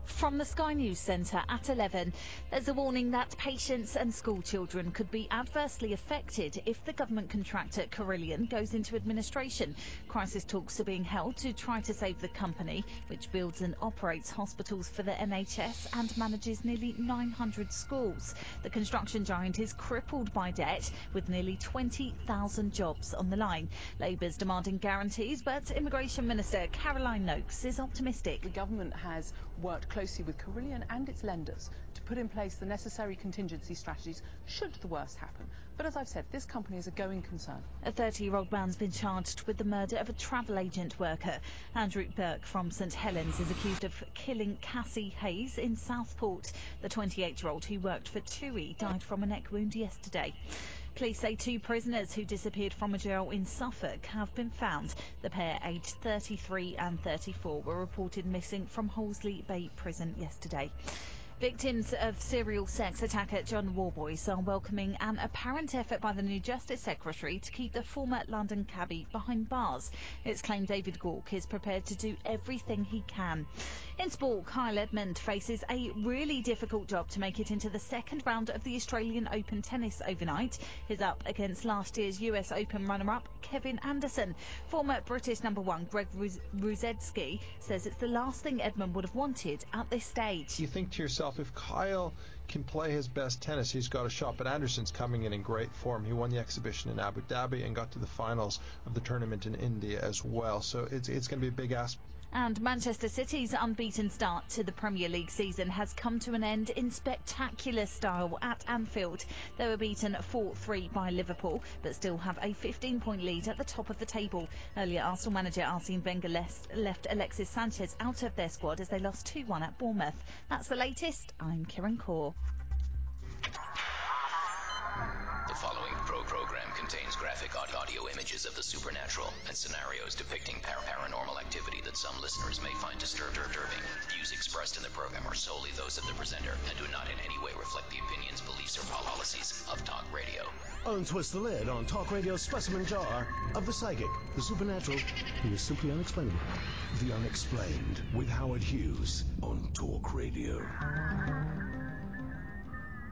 From the Sky News Centre at 11, there's a warning that patients and school children could be adversely affected if the government contractor Carillion goes into administration. Crisis talks are being held to try to save the company, which builds and operates hospitals for the NHS and manages nearly 900 schools. The construction giant is crippled by debt, with nearly 20,000 jobs on the line. Labour's demanding guarantees, but Immigration Minister Caroline Noakes is optimistic. The government has worked closely with Carillion and its lenders to put in place the necessary contingency strategies should the worst happen. But as I've said, this company is a going concern. A 30-year-old man's been charged with the murder of a travel agent worker. Andrew Burke from St Helens is accused of killing Cassie Hayes in Southport. The 28-year-old who worked for TUI died from a neck wound yesterday. Police say 2 prisoners who disappeared from a jail in Suffolk have been found. The pair, aged 33 and 34, were reported missing from Hollesley Bay Prison yesterday. Victims of serial sex attacker John Warboys are welcoming an apparent effort by the new Justice Secretary to keep the former London cabbie behind bars. It's claimed David Gork is prepared to do everything he can. In sport, Kyle Edmund faces a really difficult job to make it into the second round of the Australian Open tennis overnight. He's up against last year's US Open runner-up Kevin Anderson. Former British #1 Greg Rusedski says it's the last thing Edmund would have wanted at this stage. You think to yourself, if Kyle can play his best tennis, he's got a shot, but Anderson's coming in great form. He won the exhibition in Abu Dhabi and got to the finals of the tournament in India as well, so it's going to be a big ask. And Manchester City's unbeaten start to the Premier League season has come to an end in spectacular style at Anfield. They were beaten 4-3 by Liverpool, but still have a 15-point lead at the top of the table. Earlier, Arsenal manager Arsene Wenger left Alexis Sanchez out of their squad as they lost 2-1 at Bournemouth. That's the latest. I'm Kieran Kaur. The following program contains graphic audio images of the supernatural and scenarios depicting paranormal activity that some listeners may find disturbing. Views expressed in the program are solely those of the presenter and do not in any way reflect the opinions, beliefs, or policies of Talk Radio. Untwist the lid on Talk Radio's specimen jar of the psychic, the supernatural, and the simply unexplainable. The Unexplained with Howard Hughes on Talk Radio.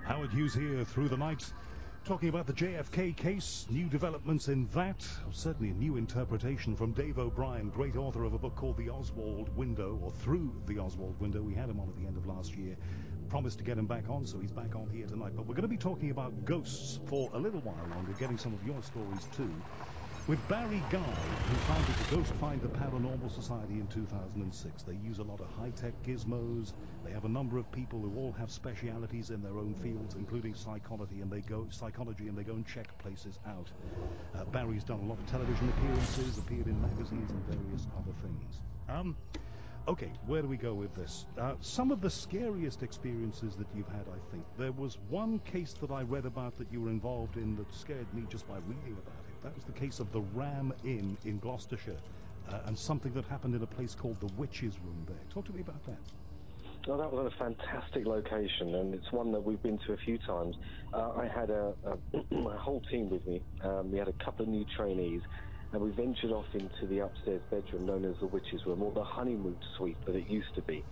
Howard Hughes here through the night, talking about the JFK case, new developments in that, certainly a new interpretation from Dave O'Brien, great author of a book called The Oswald Window, or Through the Oswald Window. We had him on at the end of last year. Promised to get him back on, so he's back on here tonight. But we're going to be talking about ghosts for a little while longer, getting some of your stories too. With Barry Guy, who founded the Ghost Finder Paranormal Society in 2006. They use a lot of high-tech gizmos. They have a number of people who all have specialities in their own fields, including psychology, and they go and check places out. Barry's done a lot of television appearances, appeared in magazines and various other things. Okay, where do we go with this? Some of the scariest experiences that you've had, I think. There was one case that I read about that you were involved in that scared me just by reading about it. That was the case of the Ram Inn in Gloucestershire, and something that happened in a place called the Witch's Room there. Talk to me about that. Oh, that was a fantastic location, and it's one that we've been to a few times. I had a whole team with me. We had a couple of new trainees, and we ventured off into the upstairs bedroom known as the Witch's Room, or the honeymoon suite that it used to be.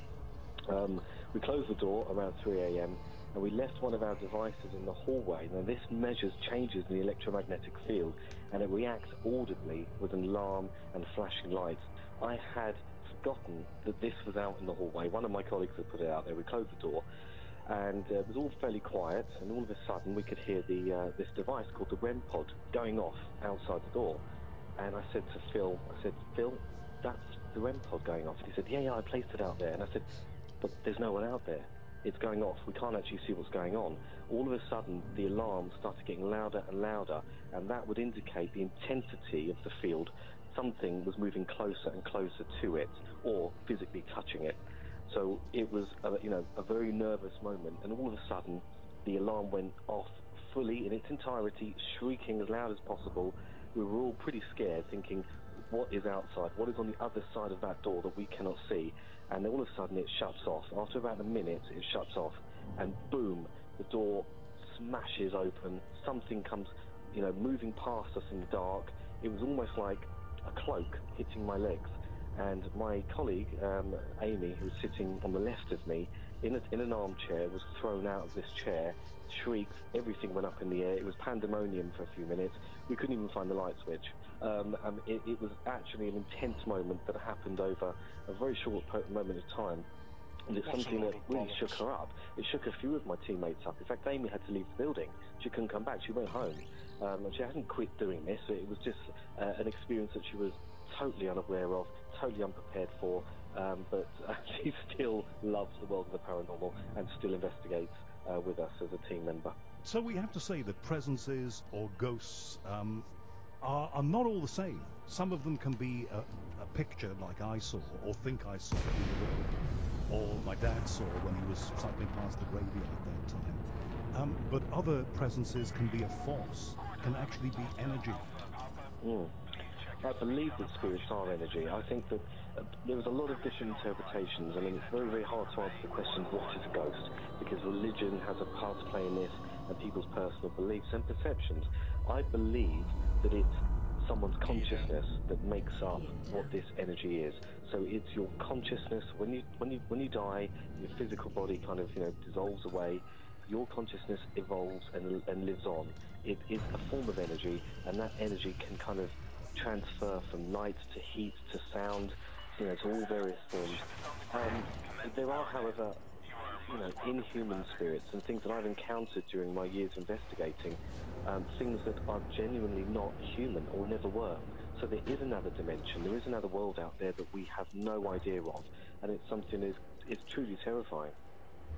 We closed the door around 3 a.m. and we left one of our devices in the hallway. Now, this measures changes in the electromagnetic field, and it reacts audibly with an alarm and flashing lights. I had forgotten that this was out in the hallway. One of my colleagues had put it out there. We closed the door, and it was all fairly quiet, and all of a sudden we could hear this device called the REM pod going off outside the door. And I said to Phil, Phil, that's the REM pod going off. And he said, yeah, I placed it out there. And I said, but there's no one out there. It's going off. We can't actually see what's going on. All of a sudden, the alarm started getting louder and louder, and that would indicate the intensity of the field. Something was moving closer and closer to it, or physically touching it. So it was, a very nervous moment, and all of a sudden, the alarm went off fully in its entirety, shrieking as loud as possible. We were all pretty scared, thinking, what is outside? What is on the other side of that door that we cannot see? And then all of a sudden it shuts off. After about a minute, it shuts off, and boom, the door smashes open. Something comes, moving past us in the dark. It was almost like a cloak hitting my legs. And my colleague, Amy, who was sitting on the left of me, in an armchair, was thrown out of this chair, shrieked, everything went up in the air. It was pandemonium for a few minutes. We couldn't even find the light switch. It was actually an intense moment that happened over a very short moment of time. And it's something that really shook her up. It shook a few of my teammates up. In fact, Amy had to leave the building. She couldn't come back. She went home. And she hadn't quit doing this. It was just an experience that she was totally unaware of, totally unprepared for, but she still loves the world of the paranormal and still investigates with us as a team member. So we have to say that presences or ghosts are not all the same. Some of them can be a picture like I saw or think I saw in the road, or my dad saw when he was cycling past the graveyard at that time. But other presences can be a force, can actually be energy. I believe that spirits are energy. I think that there's a lot of different interpretations. I mean, it's very, very hard to answer the question, what is a ghost? Because religion has a part to play in this, and people's personal beliefs and perceptions. I believe that it's someone's consciousness that makes up what this energy is. So it's your consciousness. When you die, your physical body kind of dissolves away. Your consciousness evolves and lives on. It is a form of energy, and that energy can kind of transfer from light to heat to sound, to all various forms. There are, however, inhuman spirits and things that I've encountered during my years investigating, things that are genuinely not human or never were. So there is another dimension, there is another world out there that we have no idea of, and it's something it's truly terrifying.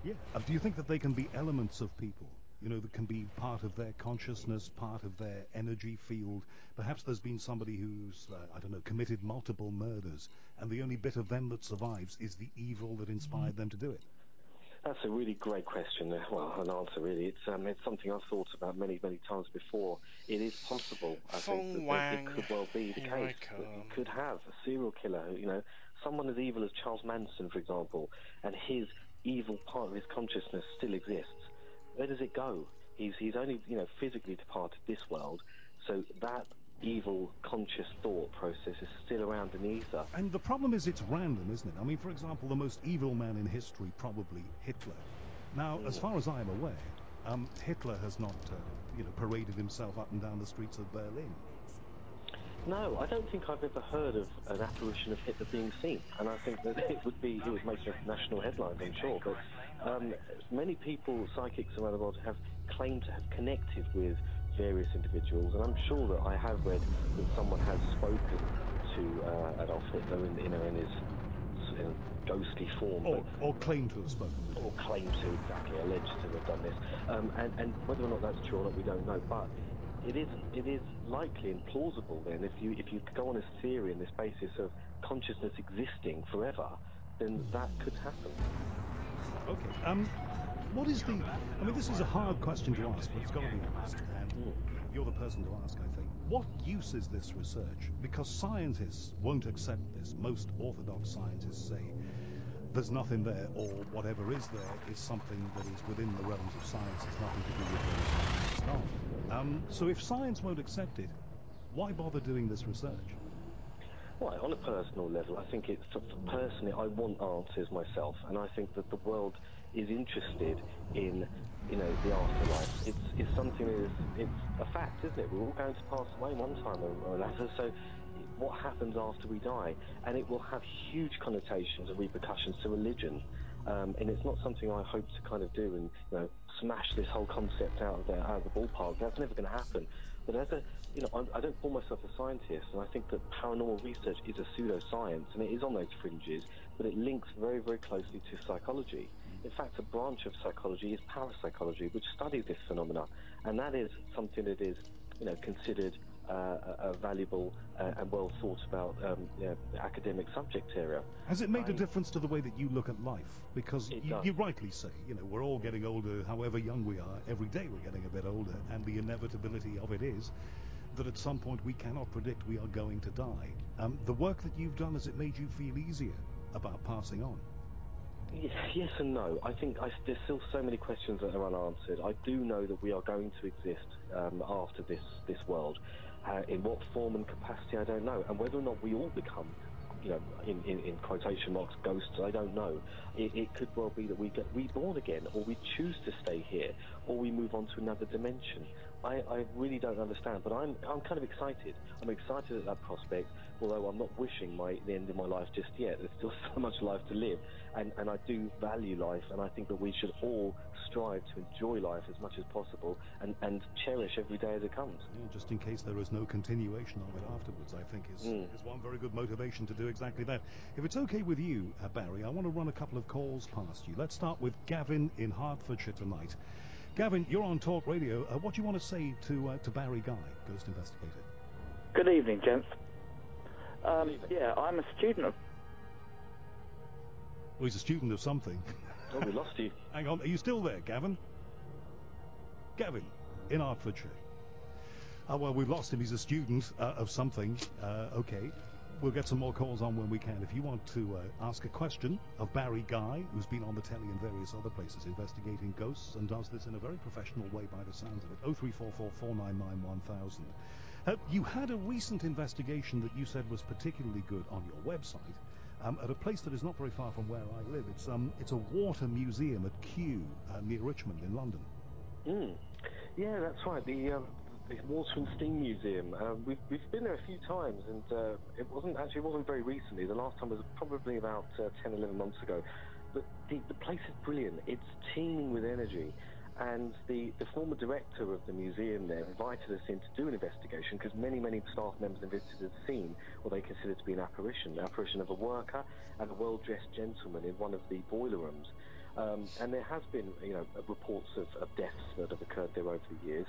Yeah. Do you think that they can be elements of people? That can be part of their consciousness, part of their energy field. Perhaps there's been somebody who's, committed multiple murders, and the only bit of them that survives is the evil that inspired them to do it. That's a really great question. Well, an answer, really. It's something I've thought about many, many times before. It is possible, I think, that it could well be the case. That you could have a serial killer, someone as evil as Charles Manson, for example, and his evil part of his consciousness still exists. Where does it go? He's only, physically departed this world, so that evil conscious thought process is still around in the ether. And the problem is it's random, isn't it? I mean, for example, the most evil man in history, probably Hitler. Now, as far as I'm aware, Hitler has not, paraded himself up and down the streets of Berlin. No, I don't think I've ever heard of an apparition of Hitler being seen, and I think that it would make national headlines, I'm sure. But many people, psychics around the world, have claimed to have connected with various individuals, and I'm sure that I have read that someone has spoken to Adolf Hitler in his ghostly form. Or claimed to have spoken with him. Or claimed to, exactly, alleged to have done this. And whether or not that's true or not, we don't know. But it is likely and plausible then, if you go on this theory and this basis of consciousness existing forever, then that could happen. Okay. What is the... I mean, this is a hard question to ask, but it's got to be asked. And you're the person to ask, I think. What use is this research? Because scientists won't accept this. Most orthodox scientists say there's nothing there, or whatever is there is something that is within the realms of science. It's nothing to do with where science is not. So if science won't accept it, why bother doing this research? Well, on a personal level, I think it's personally, I want answers myself, and I think that the world is interested in, the afterlife. It's something that it's a fact, isn't it? We're all going to pass away one time or another. So, what happens after we die? And it will have huge connotations and repercussions to religion. And it's not something I hope to kind of do and smash this whole concept out of the ballpark. That's never going to happen. But as I don't call myself a scientist, and I think that paranormal research is a pseudoscience, and it is on those fringes, but it links very, very closely to psychology. In fact, a branch of psychology is parapsychology, which studies this phenomena, and that is something that is, considered a valuable and well thought about academic subject area. Has it made a difference to the way that you look at life? Because you rightly say, we're all getting older, however young we are. Every day we're getting a bit older, and the inevitability of it is that at some point we cannot predict we are going to die. The work that you've done, has it made you feel easier about passing on? Yes and no. I think there's still so many questions that are unanswered. I do know that we are going to exist after this world. In what form and capacity, I don't know. And whether or not we all become, in quotation marks, ghosts, I don't know. It could well be that we get reborn again, or we choose to stay here, or we move on to another dimension. I really don't understand, but I'm kind of excited. I'm excited at that prospect, although I'm not wishing the end of my life just yet. There's still so much life to live, and I do value life, and I think that we should all strive to enjoy life as much as possible and cherish every day as it comes. Yeah, just in case there is no continuation of it afterwards, I think is one very good motivation to do exactly that. If it's okay with you, Barry, I want to run a couple of calls past you. Let's start with Gavin in Hertfordshire tonight. Gavin, you're on Talk Radio. What do you want to say to Barry Guy, Ghost Investigator? Good evening, gents. Yeah, I'm a student of... Well, he's a student of something. Oh, we lost you. Hang on, are you still there, Gavin? Gavin, in Hertfordshire. Oh, well, we've lost him. He's a student of something. Okay. We'll get some more calls on when we can. If you want to ask a question of Barry Guy, who's been on the telly and various other places investigating ghosts and does this in a very professional way by the sounds of it, 0344 499 1000. You had a recent investigation that you said was particularly good on your website at a place that is not very far from where I live. It's a water museum at Kew near Richmond in London. Yeah, that's right. The Water and Steam Museum. We've been there a few times, and it wasn't very recently. The last time was probably about 10, 11 months ago. But the place is brilliant. It's teeming with energy. And the former director of the museum there invited us in to do an investigation because many staff members and visitors had seen what they considered to be an apparition of a worker and a well-dressed gentleman in one of the boiler rooms. And there has been, reports of deaths that have occurred there over the years.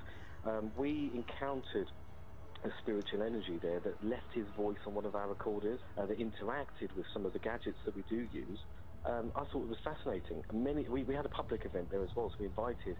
We encountered a spiritual energy there that left his voice on one of our recorders, that interacted with some of the gadgets that we do use. I thought it was fascinating. We had a public event there as well, so we invited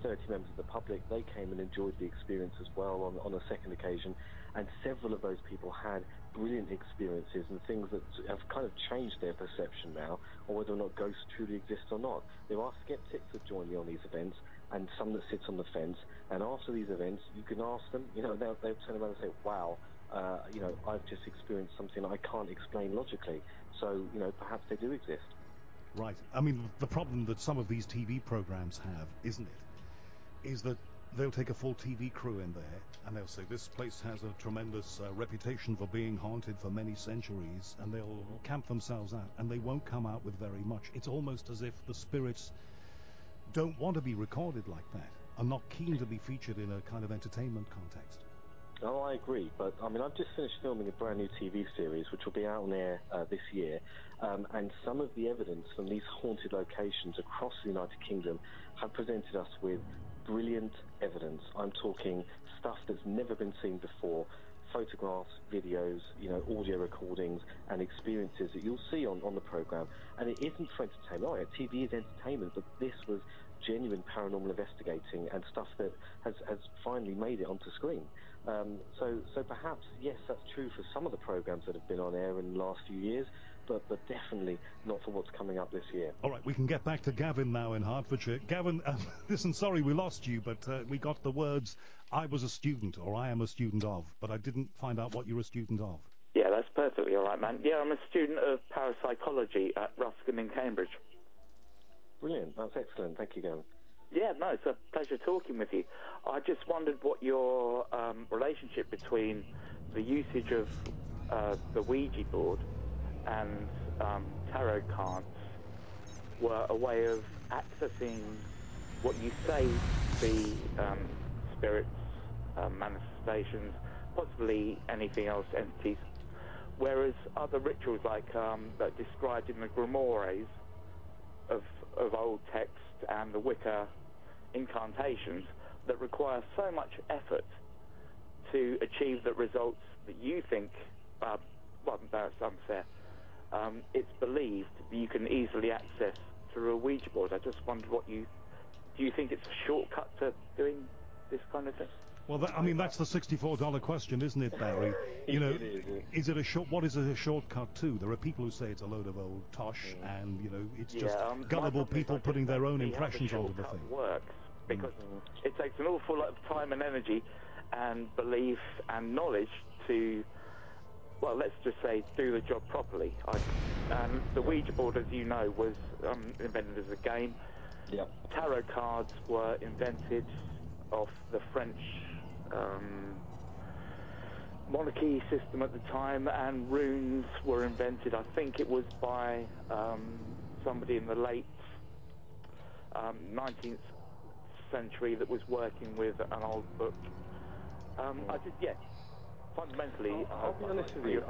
30 members of the public. They came and enjoyed the experience as well on a second occasion, and several of those people had brilliant experiences and things that have kind of changed their perception now on whether or not ghosts truly exist or not. There are skeptics that join me on these events, and some that sit on the fence, and after these events you can ask them, they'll turn around and say, wow, I've just experienced something I can't explain logically, so perhaps they do exist. Right. I mean, the problem that some of these TV programs have, isn't it, is that they'll take a full TV crew in there and they'll say this place has a tremendous reputation for being haunted for many centuries, and they'll camp themselves out and they won't come out with very much. It's almost as if the spirits don't want to be recorded like that. are not keen to be featured in a kind of entertainment context. Oh, I agree, but I mean, I've just finished filming a brand new TV series which will be out on air this year, and some of the evidence from these haunted locations across the United Kingdom have presented us with brilliant evidence. I'm talking stuff that's never been seen before, photographs, videos, audio recordings and experiences that you'll see on the programme. And it isn't for entertainment. Oh, yeah, TV is entertainment, but this was genuine paranormal investigating and stuff that has finally made it onto screen. So perhaps, yes, that's true for some of the programmes that have been on air in the last few years, but definitely not for what's coming up this year. All right, we can get back to Gavin now in Hertfordshire. Gavin, listen, sorry we lost you, but we got the words, I was a student, or I am a student of, but I didn't find out what you're a student of. Yeah, that's perfectly all right, man. Yeah, I'm a student of parapsychology at Ruskin in Cambridge. Brilliant, that's excellent. Thank you, Gavin. Yeah, no, it's a pleasure talking with you. I just wondered what your relationship between the usage of the Ouija board and tarot cards were a way of accessing what you say to be spirits, manifestations, possibly anything else, entities, whereas other rituals like that are described in the grimoires of old text and the Wicca incantations that require so much effort to achieve the results that you think, well, that's unfair. It's believed that you can easily access through a Ouija board. I just wondered do you think it's a shortcut to doing this kind of thing? Well, that's the $64 question, isn't it, Barry? Is it what is it a shortcut to? There are people who say it's a load of old tosh, and it's just gullible people putting their own impressions onto the thing. Works because it takes an awful lot of time and energy, and belief and knowledge to, well, let's just say, do the job properly. The Ouija board, as you know, was invented as a game. Yep. Tarot cards were invented off the French monarchy system at the time, and runes were invented, I think it was by somebody in the late 19th century that was working with an old book. Fundamentally, I'll be honest with you.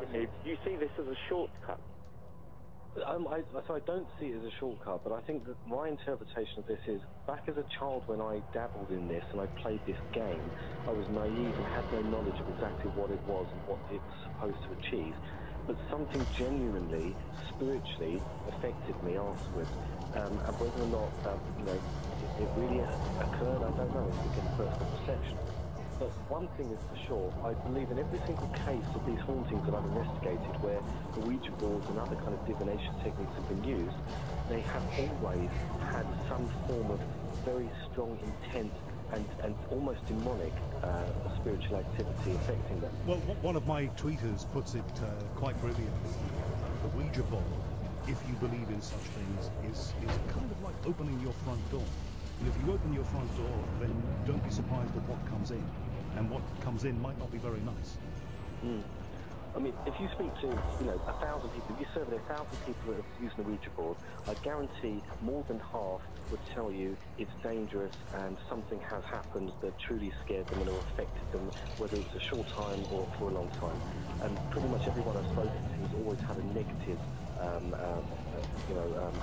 You see this as a shortcut? So I don't see it as a shortcut, but I think that my interpretation of this is, back as a child when I dabbled in this and I played this game, I was naive and had no knowledge of exactly what it was and what it was supposed to achieve. But something genuinely, spiritually affected me afterwards. And whether or not it really occurred, I don't know. It's again personal perception. But one thing is for sure, I believe in every single case of these hauntings that I've investigated where the Ouija boards and other kind of divination techniques have been used, they have always had some form of very strong intent and almost demonic spiritual activity affecting them. Well, one of my tweeters puts it quite brilliantly. The Ouija board, if you believe in such things, is kind of like opening your front door. And if you open your front door, then don't be surprised at what comes in. And what comes in might not be very nice. I mean, if you speak to, 1,000 people, if you survey 1,000 people that have used the Ouija board, I guarantee more than half would tell you it's dangerous and something has happened that truly scared them and or affected them, whether it's a short time or for a long time. And pretty much everyone I've spoken to has always had a negative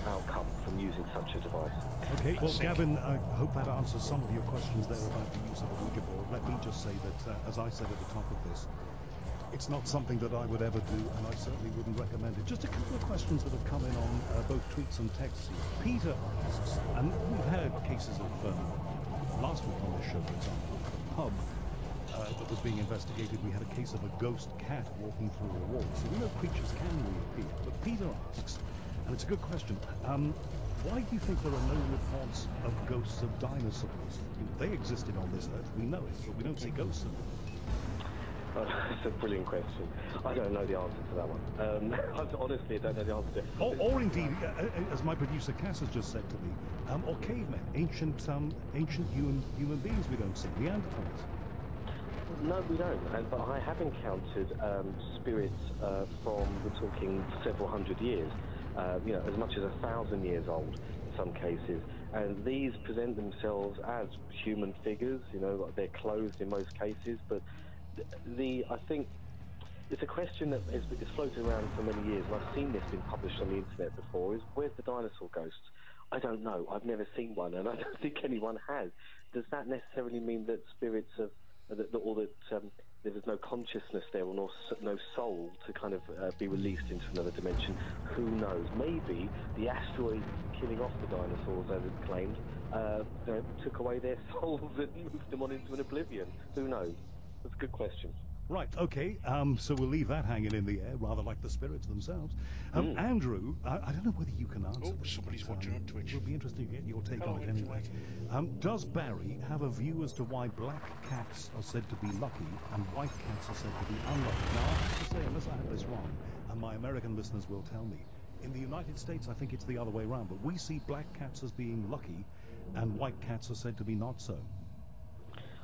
outcome from using such a device. Okay, well, Gavin, I hope that answers some of your questions there about the use of a Ouija board. Let me just say that, as I said at the top of this, it's not something that I would ever do, and I certainly wouldn't recommend it. Just a couple of questions that have come in on both tweets and texts here. Peter asks, and we've had cases of, last week on this show, for example, at a pub that was being investigated, we had a case of a ghost cat walking through a wall. So we know creatures can reappear. But Peter asks, and it's a good question, why do you think there are no reports of ghosts of dinosaurs? They existed on this earth, we know it, but we don't see ghosts of them. That's a brilliant question. I don't know the answer to that one. Honestly, I don't know the answer to it. Or indeed, as my producer Cass has just said to me, or cavemen, ancient human beings we don't see, Neanderthals. No, we don't. But I have encountered spirits from, we're talking several hundred years, as much as 1,000 years old in some cases. And these present themselves as human figures, you know, like they're clothed in most cases, but I think it's a question that is floating around for many years, and I've seen this being published on the internet before, is where's the dinosaur ghosts? I don't know. I've never seen one, and I don't think anyone has. Does that necessarily mean that spirits have, that there was no consciousness there, or no soul to kind of be released into another dimension? Who knows? Maybe the asteroid killing off the dinosaurs, as it's claimed, took away their souls and moved them on into an oblivion. Who knows? That's a good question. Right, okay, so we'll leave that hanging in the air, rather like the spirits themselves. Andrew, I don't know whether you can answer this. Somebody's watching on Twitch. It would be interesting to get your take on it anyway. Does Barry have a view as to why black cats are said to be lucky and white cats are said to be unlucky? Now, I have to say, unless I have this wrong, and my American listeners will tell me, in the United States, I think it's the other way around, but we see black cats as being lucky and white cats are said to be not so.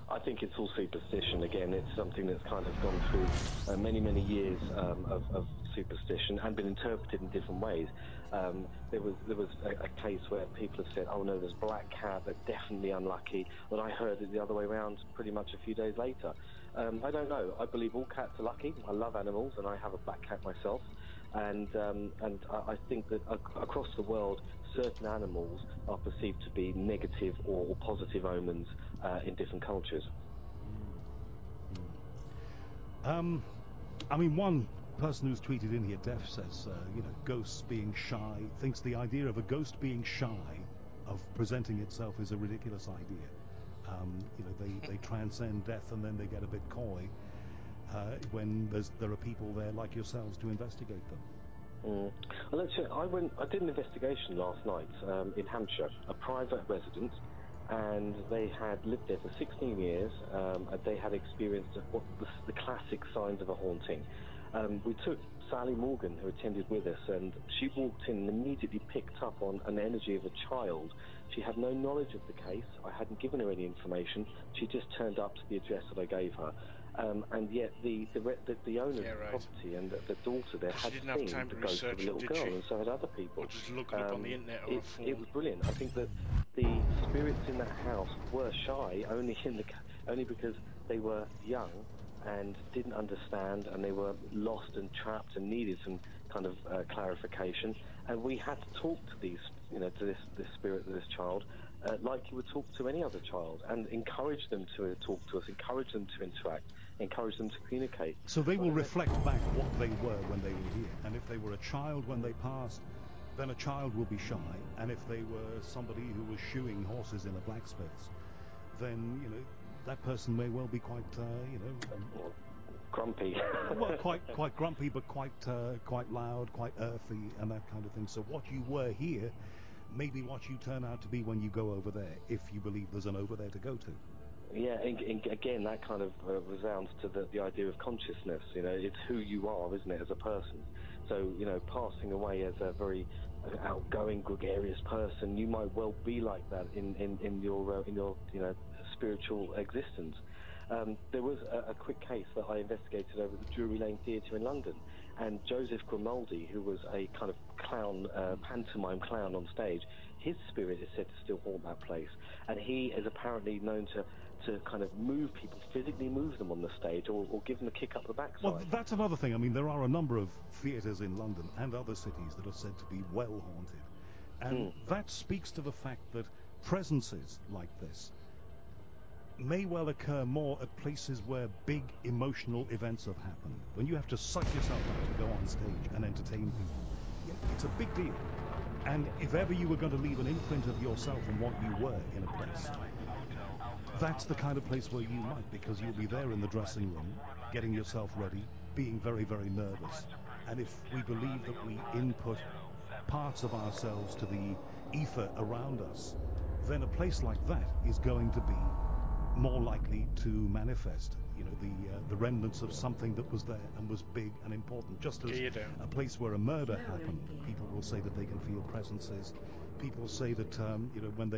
I think it's all superstition. Again, it's something that's kind of gone through many, many years of superstition and been interpreted in different ways. There was a case where people have said, oh no, there's black cat, they're definitely unlucky, but I heard it the other way around pretty much a few days later. I don't know. I believe all cats are lucky. I love animals, and I have a black cat myself. And I think that across the world, certain animals are perceived to be negative or positive omens in different cultures. I mean, one person who's tweeted in here, Def, says, ghosts being shy, thinks the idea of a ghost being shy of presenting itself is a ridiculous idea. They transcend death and then they get a bit coy when there are people there like yourselves to investigate them. Well, actually, I did an investigation last night in Hampshire, a private residence, and they had lived there for 16 years, and they had experienced the classic signs of a haunting. We took Sally Morgan, who attended with us, and she walked in and immediately picked up on an energy of a child. She had no knowledge of the case. I hadn't given her any information. She just turned up to the address that I gave her. And yet the owner of the property and the daughter there had seen the ghost of a little girl, and so had other people. Or just look it up on the internet or a phone. It was brilliant. I think that the spirits in that house were shy only because they were young and didn't understand, and they were lost and trapped and needed some kind of clarification. And we had to talk to these, to this spirit of this child, like you would talk to any other child, and encourage them to talk to us, encourage them to interact, encourage them to communicate. So they will reflect back what they were when they were here, and if they were a child when they passed, then a child will be shy, and if they were somebody who was shoeing horses in a blacksmith's, then, that person may well be quite, grumpy. Well, quite grumpy, but quite loud, quite earthy, and that kind of thing. So what you were here may be what you turn out to be when you go over there, if you believe there's an over there to go to. Yeah, and again, that kind of resounds to the idea of consciousness. It's who you are, isn't it, as a person? So, passing away as a very outgoing, gregarious person, you might well be like that in your spiritual existence. There was a quick case that I investigated over at the Drury Lane Theatre in London, and Joseph Grimaldi, who was a kind of clown, pantomime clown on stage, his spirit is said to still haunt that place, and he is apparently known to kind of move people, physically move them on the stage, or give them a kick up the backside. Well, that's another thing. I mean, there are a number of theatres in London and other cities that are said to be well haunted, and that speaks to the fact that presences like this may well occur more at places where big emotional events have happened. When you have to suck yourself up to go on stage and entertain people, it's a big deal. And if ever you were going to leave an imprint of yourself and what you were in a place, that's the kind of place where you might, because you'll be there in the dressing room, getting yourself ready, being very, very nervous. And if we believe that we input parts of ourselves to the ether around us, then a place like that is going to be more likely to manifest, the remnants of something that was there and was big and important. Just as a place where a murder happened, people will say that they can feel presences. People say that when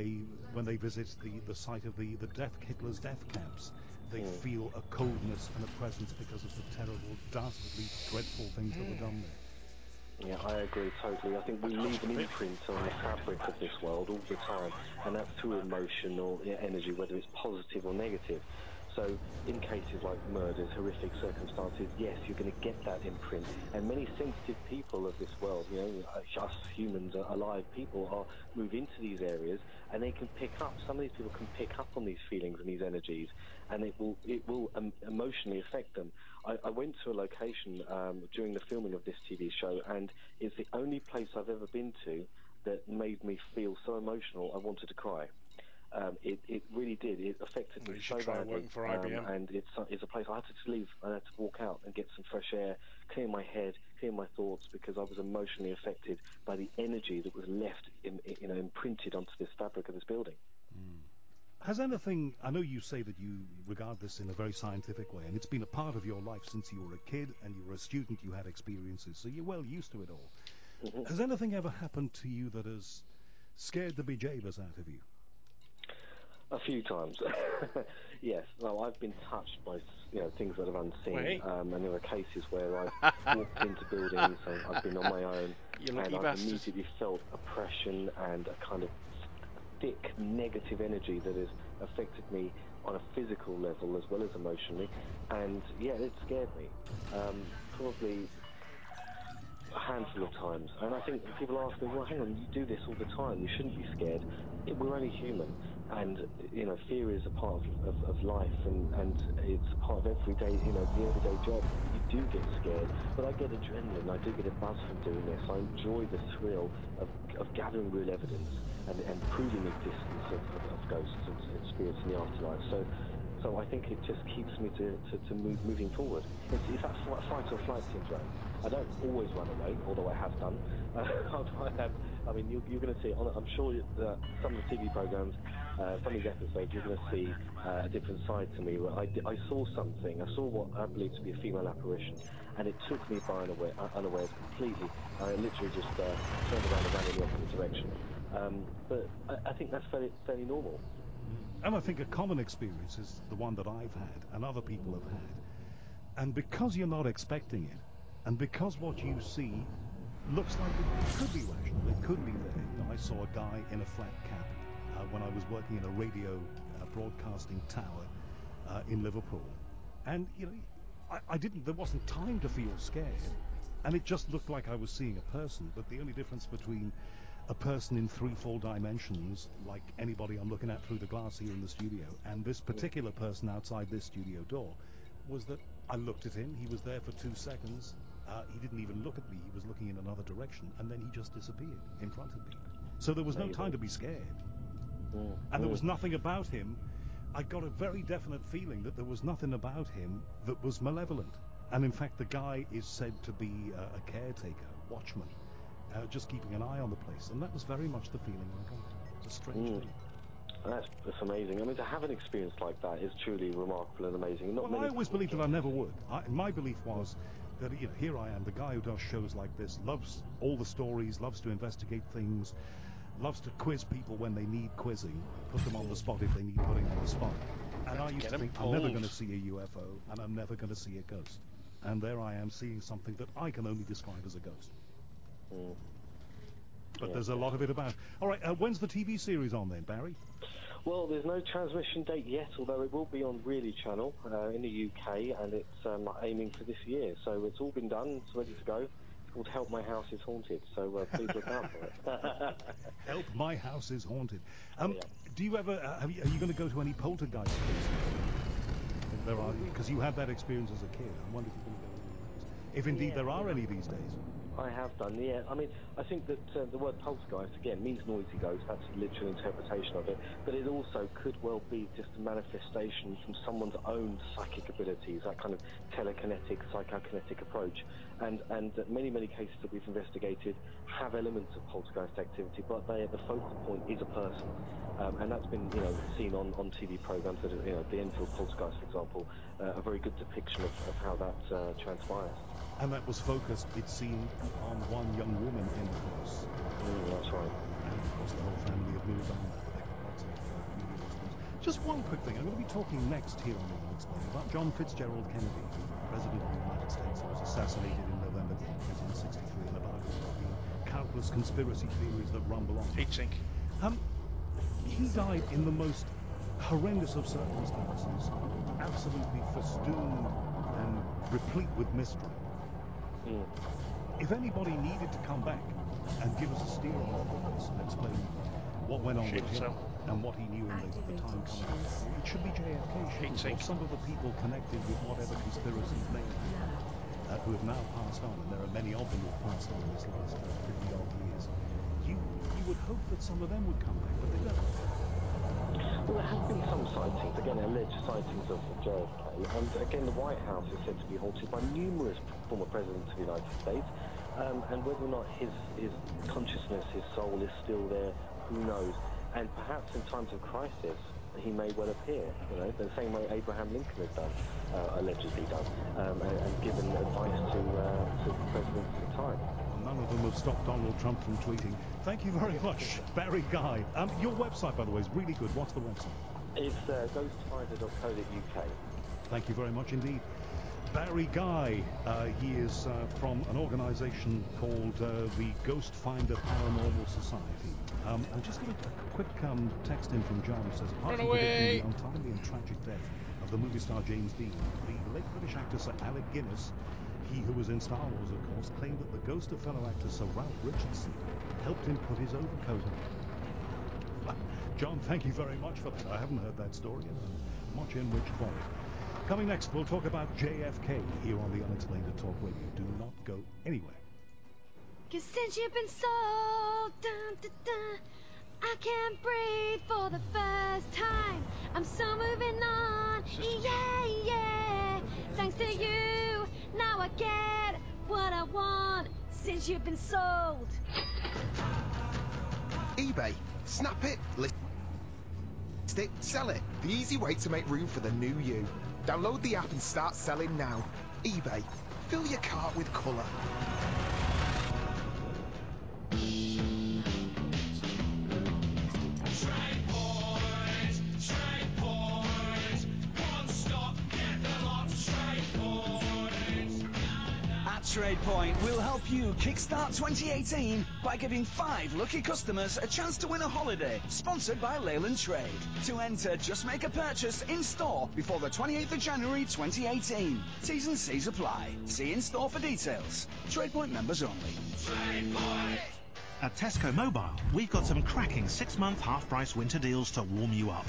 they visit the site of the Hitler's death camps, they feel a coldness and a presence because of the terrible, dastardly, dreadful things that were done there. Yeah, I agree totally. I think we leave an imprint on the fabric of this world all the time, and that's through emotion or energy, whether it's positive or negative. So in cases like murders, horrific circumstances, yes, you're going to get that imprint. And many sensitive people of this world, you know, us humans, alive people, move into these areas, and they can pick up. Some of these people can pick up on these feelings and these energies, and it will emotionally affect them. I went to a location during the filming of this TV show, and it's the only place I've ever been to that made me feel so emotional I wanted to cry. It really did. It affected me so badly. For IBM. And it's a place I had to leave. I had to walk out and get some fresh air, clear my head, clear my thoughts, because I was emotionally affected by the energy that was left, imprinted onto this fabric of this building. Has anything, I know you say that you regard this in a very scientific way, and it's been a part of your life since you were a kid and you were a student, you had experiences, so you're well used to it all. Mm-hmm. Has anything ever happened to you that has scared the bejeebers out of you? A few times, yes. Well, I've been touched by things that I've unseen, and there are cases where I've walked into buildings, and I've been on my own, and I've immediately felt oppression and a kind of thick negative energy that has affected me on a physical level as well as emotionally, and yeah, it scared me. Probably a handful of times, and I think people ask me, well, hang on, you do this all the time, you shouldn't be scared. We're only human, and fear is a part of life, and it's a part of everyday, the everyday job. You do get scared, but I get adrenaline, I do get a buzz from doing this. I enjoy the thrill of gathering real evidence and proving the existence of ghosts and spirits in the afterlife. So I think it just keeps me to moving forward. It's that fight or flight syndrome. I don't always run away, although I have done. You're going to see, I'm sure that some of the TV programs, some of these episodes, you're going to see a different side to me. Where I saw something. I saw what I believe to be a female apparition, and it took me by unawares completely. I literally just turned around and ran in the opposite direction. But I think that's fairly normal. And I think a common experience is the one that I've had and other people have had. And because you're not expecting it, and because what you see looks like it could be rational, it could be there. I saw a guy in a flat cap when I was working in a radio broadcasting tower in Liverpool. And, there wasn't time to feel scared. And it just looked like I was seeing a person. But the only difference between a person in 3-4 dimensions, like anybody I'm looking at through the glass here in the studio, and this particular person outside this studio door, was that I looked at him, he was there for 2 seconds, he didn't even look at me, he was looking in another direction, and then he just disappeared in front of me. So there was no time to be scared. And there was nothing about him. I got a very definite feeling that there was nothing about him that was malevolent. And in fact, the guy is said to be a caretaker, watchman, just keeping an eye on the place, and that was very much the feeling I got. It's a strange thing. That's amazing. I mean, to have an experience like that is truly remarkable and amazing. I always believed that I never would. My belief was that, here I am, the guy who does shows like this, loves all the stories, loves to investigate things, loves to quiz people when they need quizzing, put them on the spot if they need putting on the spot. And I used to think, I'm never going to see a UFO, and I'm never going to see a ghost. And there I am seeing something that I can only describe as a ghost. But there's a lot of it about. All right, when's the TV series on then, Barry? Well, there's no transmission date yet, although it will be on Really Channel in the UK, and it's aiming for this year. So it's all been done, it's ready to go. It's called Help My House is Haunted, so please look out for it. Help My House is Haunted. Do you ever, are you going to go to any poltergeist cases? There are, because you had that experience as a kid. I wonder if you're going to go to any of those. If indeed there are any these days. I have done, yeah. I mean, I think that the word poltergeist, again, means noisy ghost. That's a literal interpretation of it. But it also could well be just a manifestation from someone's own psychic abilities, that kind of telekinetic, psychokinetic approach. And many, many cases that we've investigated have elements of poltergeist activity, but the focal point is a person. And that's been, seen on TV programs that are, the Enfield Poltergeist, for example, a very good depiction of how that transpires. And that was focused, it seemed, on one young woman in the house. That's right. And of course the whole family have moved on. They got lots of media response. Just one quick thing. I'm going to be talking next here on The Unexplained about John Fitzgerald Kennedy, President of the United States, who was assassinated in November lived in 1963 and about the countless conspiracy theories that rumble on. Heat sink. He died in the most horrendous of circumstances, absolutely festooned and replete with mystery. If anybody needed to come back and give us a steer on all this and explain what went on with him and what he knew in the time coming up, it should be JFK, or some of the people connected with whatever conspiracies may have who have now passed on, and there are many of them who have passed on in this last 50 odd years. You would hope that some of them would come back, but they don't. Well, there have been some sightings, again, alleged sightings of JFK, and again, the White House is said to be haunted by numerous former presidents of the United States, and whether or not his consciousness, his soul is still there, who knows? And perhaps in times of crisis, he may well appear, the same way Abraham Lincoln has done, allegedly done, and given advice to presidents at the time. None of them have stopped Donald Trump from tweeting. Thank you very much, Barry Guy. Your website, by the way, is really good. What's the website? It's ghostfinder.co.uk. Thank you very much indeed. Barry Guy, he is from an organisation called the Ghost Finder Paranormal Society. I'm just going to quick text in from John, who says, apart from predicting the untimely and tragic death of the movie star James Dean, the late British actor Sir Alec Guinness, he who was in Star Wars, of course, claimed that the ghost of fellow actor Sir Ralph Richardson helped him put his overcoat on. John, thank you very much for that. I haven't heard that story, and I'm much enriched for it. Coming next, we'll talk about JFK here on the Unexplained at Talk Radio. Do not go anywhere. 'Cause since you've been sold, dun, dun, dun, I can't breathe for the first time. I'm so moving on, yeah. Thanks to you, now I get what I want. Since you've been sold. eBay. Snap it, list it, sell it. The easy way to make room for the new you. Download the app and start selling now. eBay. Fill your cart with colour. TradePoint will help you kickstart 2018 by giving 5 lucky customers a chance to win a holiday, sponsored by Leyland Trade. To enter, just make a purchase in-store before the 28th of January 2018. T's and C's apply. See in-store for details. TradePoint members only. TradePoint! At Tesco Mobile, we've got some cracking 6-month half-price winter deals to warm you up.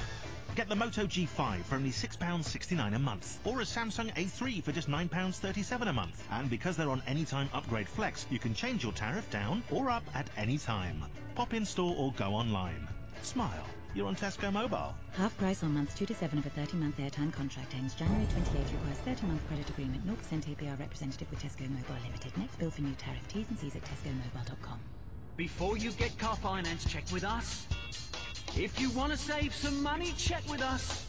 Get the Moto G5 for only £6.69 a month, or a Samsung A3 for just £9.37 a month. And because they're on Anytime Upgrade Flex, you can change your tariff down or up at any time. Pop in store or go online. Smile. You're on Tesco Mobile. Half price on months 2 to 7 of a 30-month airtime contract ends January 28. Requires 30-month credit agreement. 0% APR representative with Tesco Mobile Limited. Next bill for new tariff. T's and C's at tescomobile.com. Before you get car finance, check with us. If you want to save some money, check with us.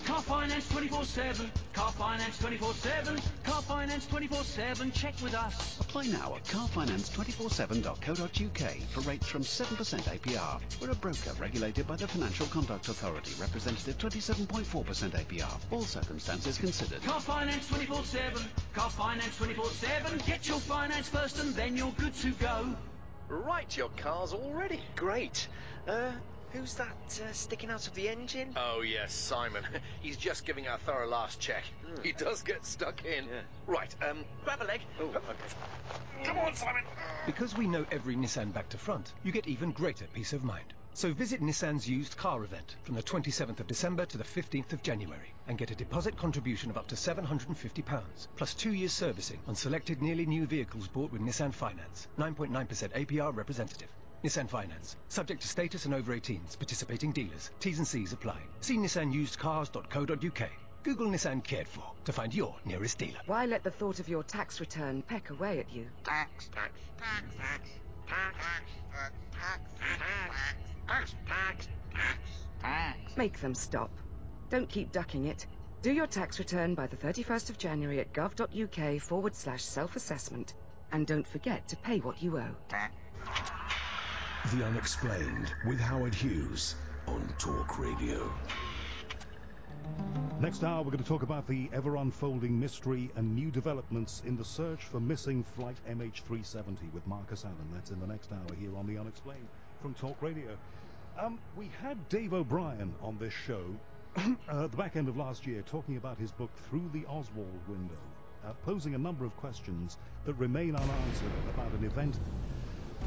Car Finance 24/7. Car Finance 24/7. Car Finance 24/7. Check with us. Apply now at carfinance247.co.uk for rates from 7% APR. We're a broker regulated by the Financial Conduct Authority. Representative 27.4% APR. All circumstances considered. Car Finance 24/7. Car Finance 24/7. Get your finance first and then you're good to go. Right, your car's all ready. Great. Who's that sticking out of the engine? Oh, yes, Simon. He's just giving a thorough last check. He does get stuck in. Yeah. Right, grab a leg. Oh, okay. Come on, Simon. Because we know every Nissan back to front, you get even greater peace of mind. So visit Nissan's used car event from the 27th of December to the 15th of January and get a deposit contribution of up to £750, plus 2 years servicing on selected nearly new vehicles bought with Nissan Finance. 9.9% APR representative. Nissan Finance. Subject to status and over 18s. Participating dealers. T's and C's apply. See nissanusedcars.co.uk. Google Nissan Cared For to find your nearest dealer. Why let the thought of your tax return peck away at you? Tax. Make them stop. Don't keep ducking it. Do your tax return by the 31st of January at gov.uk/self-assessment. And don't forget to pay what you owe. The Unexplained with Howard Hughes on Talk Radio. Next hour, we're going to talk about the ever-unfolding mystery and new developments in the search for missing flight MH370 with Marcus Allen. That's in the next hour here on The Unexplained from Talk Radio. We had Dave O'Brien on this show at the back end of last year talking about his book Through the Oswald Window, posing a number of questions that remain unanswered about an event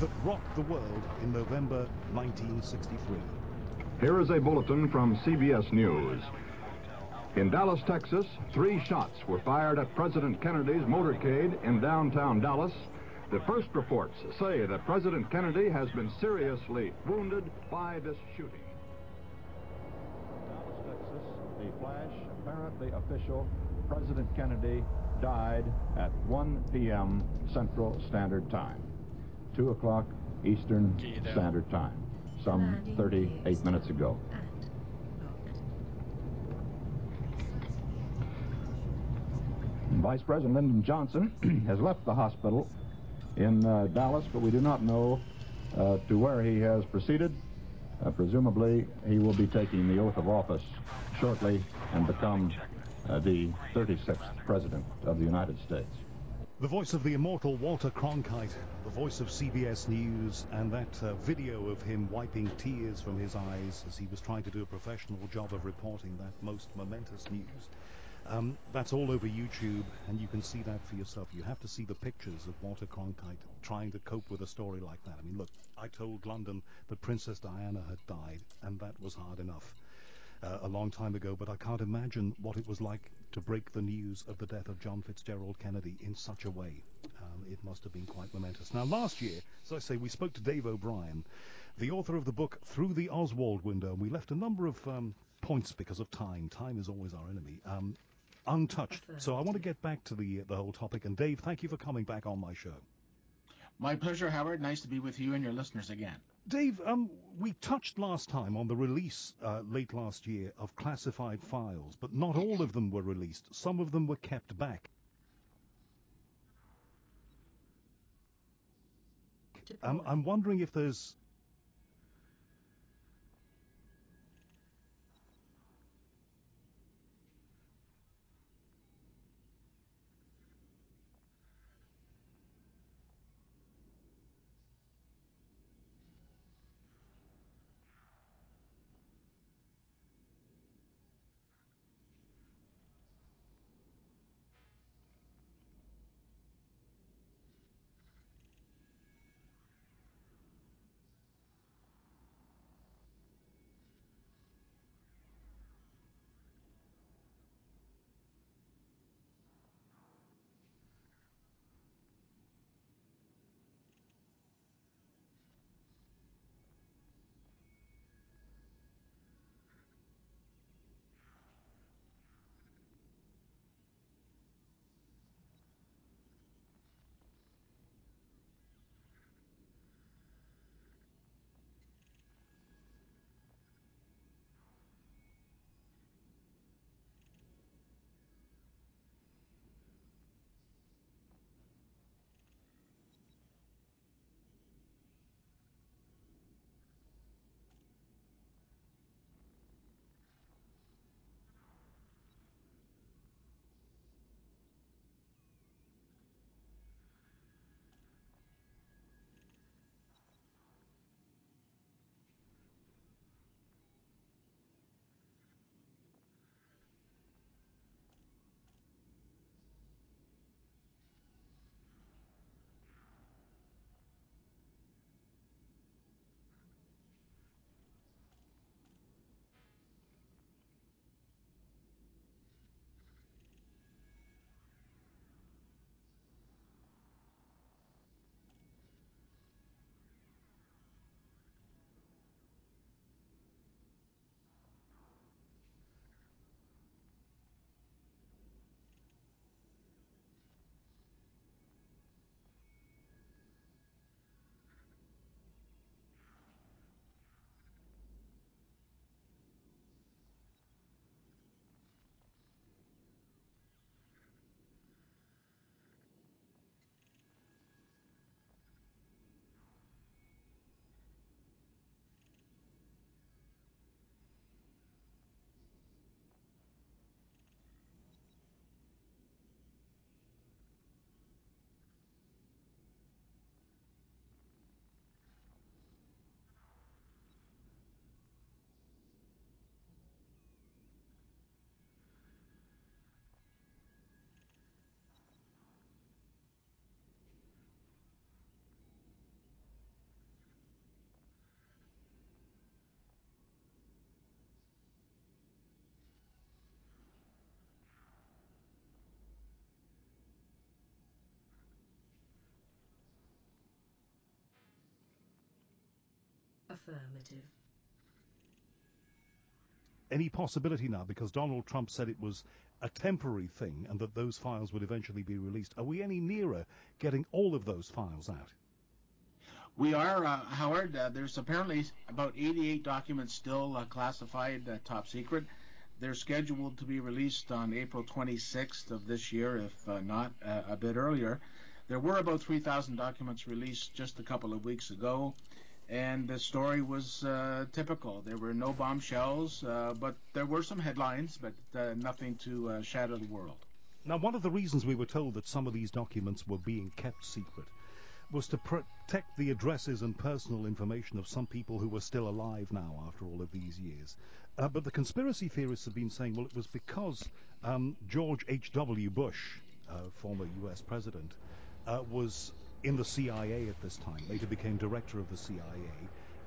that rocked the world in November 1963. Here is a bulletin from CBS News. In Dallas, Texas, 3 shots were fired at President Kennedy's motorcade in downtown Dallas. The first reports say that President Kennedy has been seriously wounded by this shooting. Dallas, Texas, the flash, apparently official. President Kennedy died at 1 p.m. Central Standard Time, 2 o'clock Eastern Standard Time, some 38 minutes ago. Vice President Lyndon Johnson has left the hospital in Dallas, but we do not know to where he has proceeded. Presumably, he will be taking the oath of office shortly and become the 36th President of the United States. The voice of the immortal Walter Cronkite, the voice of CBS News, and that video of him wiping tears from his eyes as he was trying to do a professional job of reporting that most momentous news. That's all over YouTube, and you can see that for yourself. You have to see the pictures of Walter Cronkite trying to cope with a story like that. I mean, look, I told London that Princess Diana had died, and that was hard enough a long time ago, but I can't imagine what it was like to break the news of the death of John Fitzgerald Kennedy in such a way. It must have been quite momentous. Now, last year, as I say, we spoke to Dave O'Brien, the author of the book Through the Oswald Window, and we left a number of points because of time. Time is always our enemy. Untouched. So I want to get back to the whole topic. And Dave, thank you for coming back on my show. My pleasure, Howard. Nice to be with you and your listeners again. Dave, we touched last time on the release late last year of classified files, but not all of them were released. Some of them were kept back. I'm wondering if there's... Affirmative. Any possibility now, because Donald Trump said it was a temporary thing and that those files would eventually be released, are we any nearer getting all of those files out? We are, Howard. There's apparently about 88 documents still classified top secret. They're scheduled to be released on April 26th of this year, if not a bit earlier. There were about 3,000 documents released just a couple of weeks ago, and the story was typical. There were no bombshells, but there were some headlines, but nothing to shatter the world. Now, one of the reasons we were told that some of these documents were being kept secret was to protect the addresses and personal information of some people who were still alive now after all of these years. But the conspiracy theorists have been saying, well, it was because George H.W. Bush, former U.S. president, was in the CIA at this time, later became director of the CIA,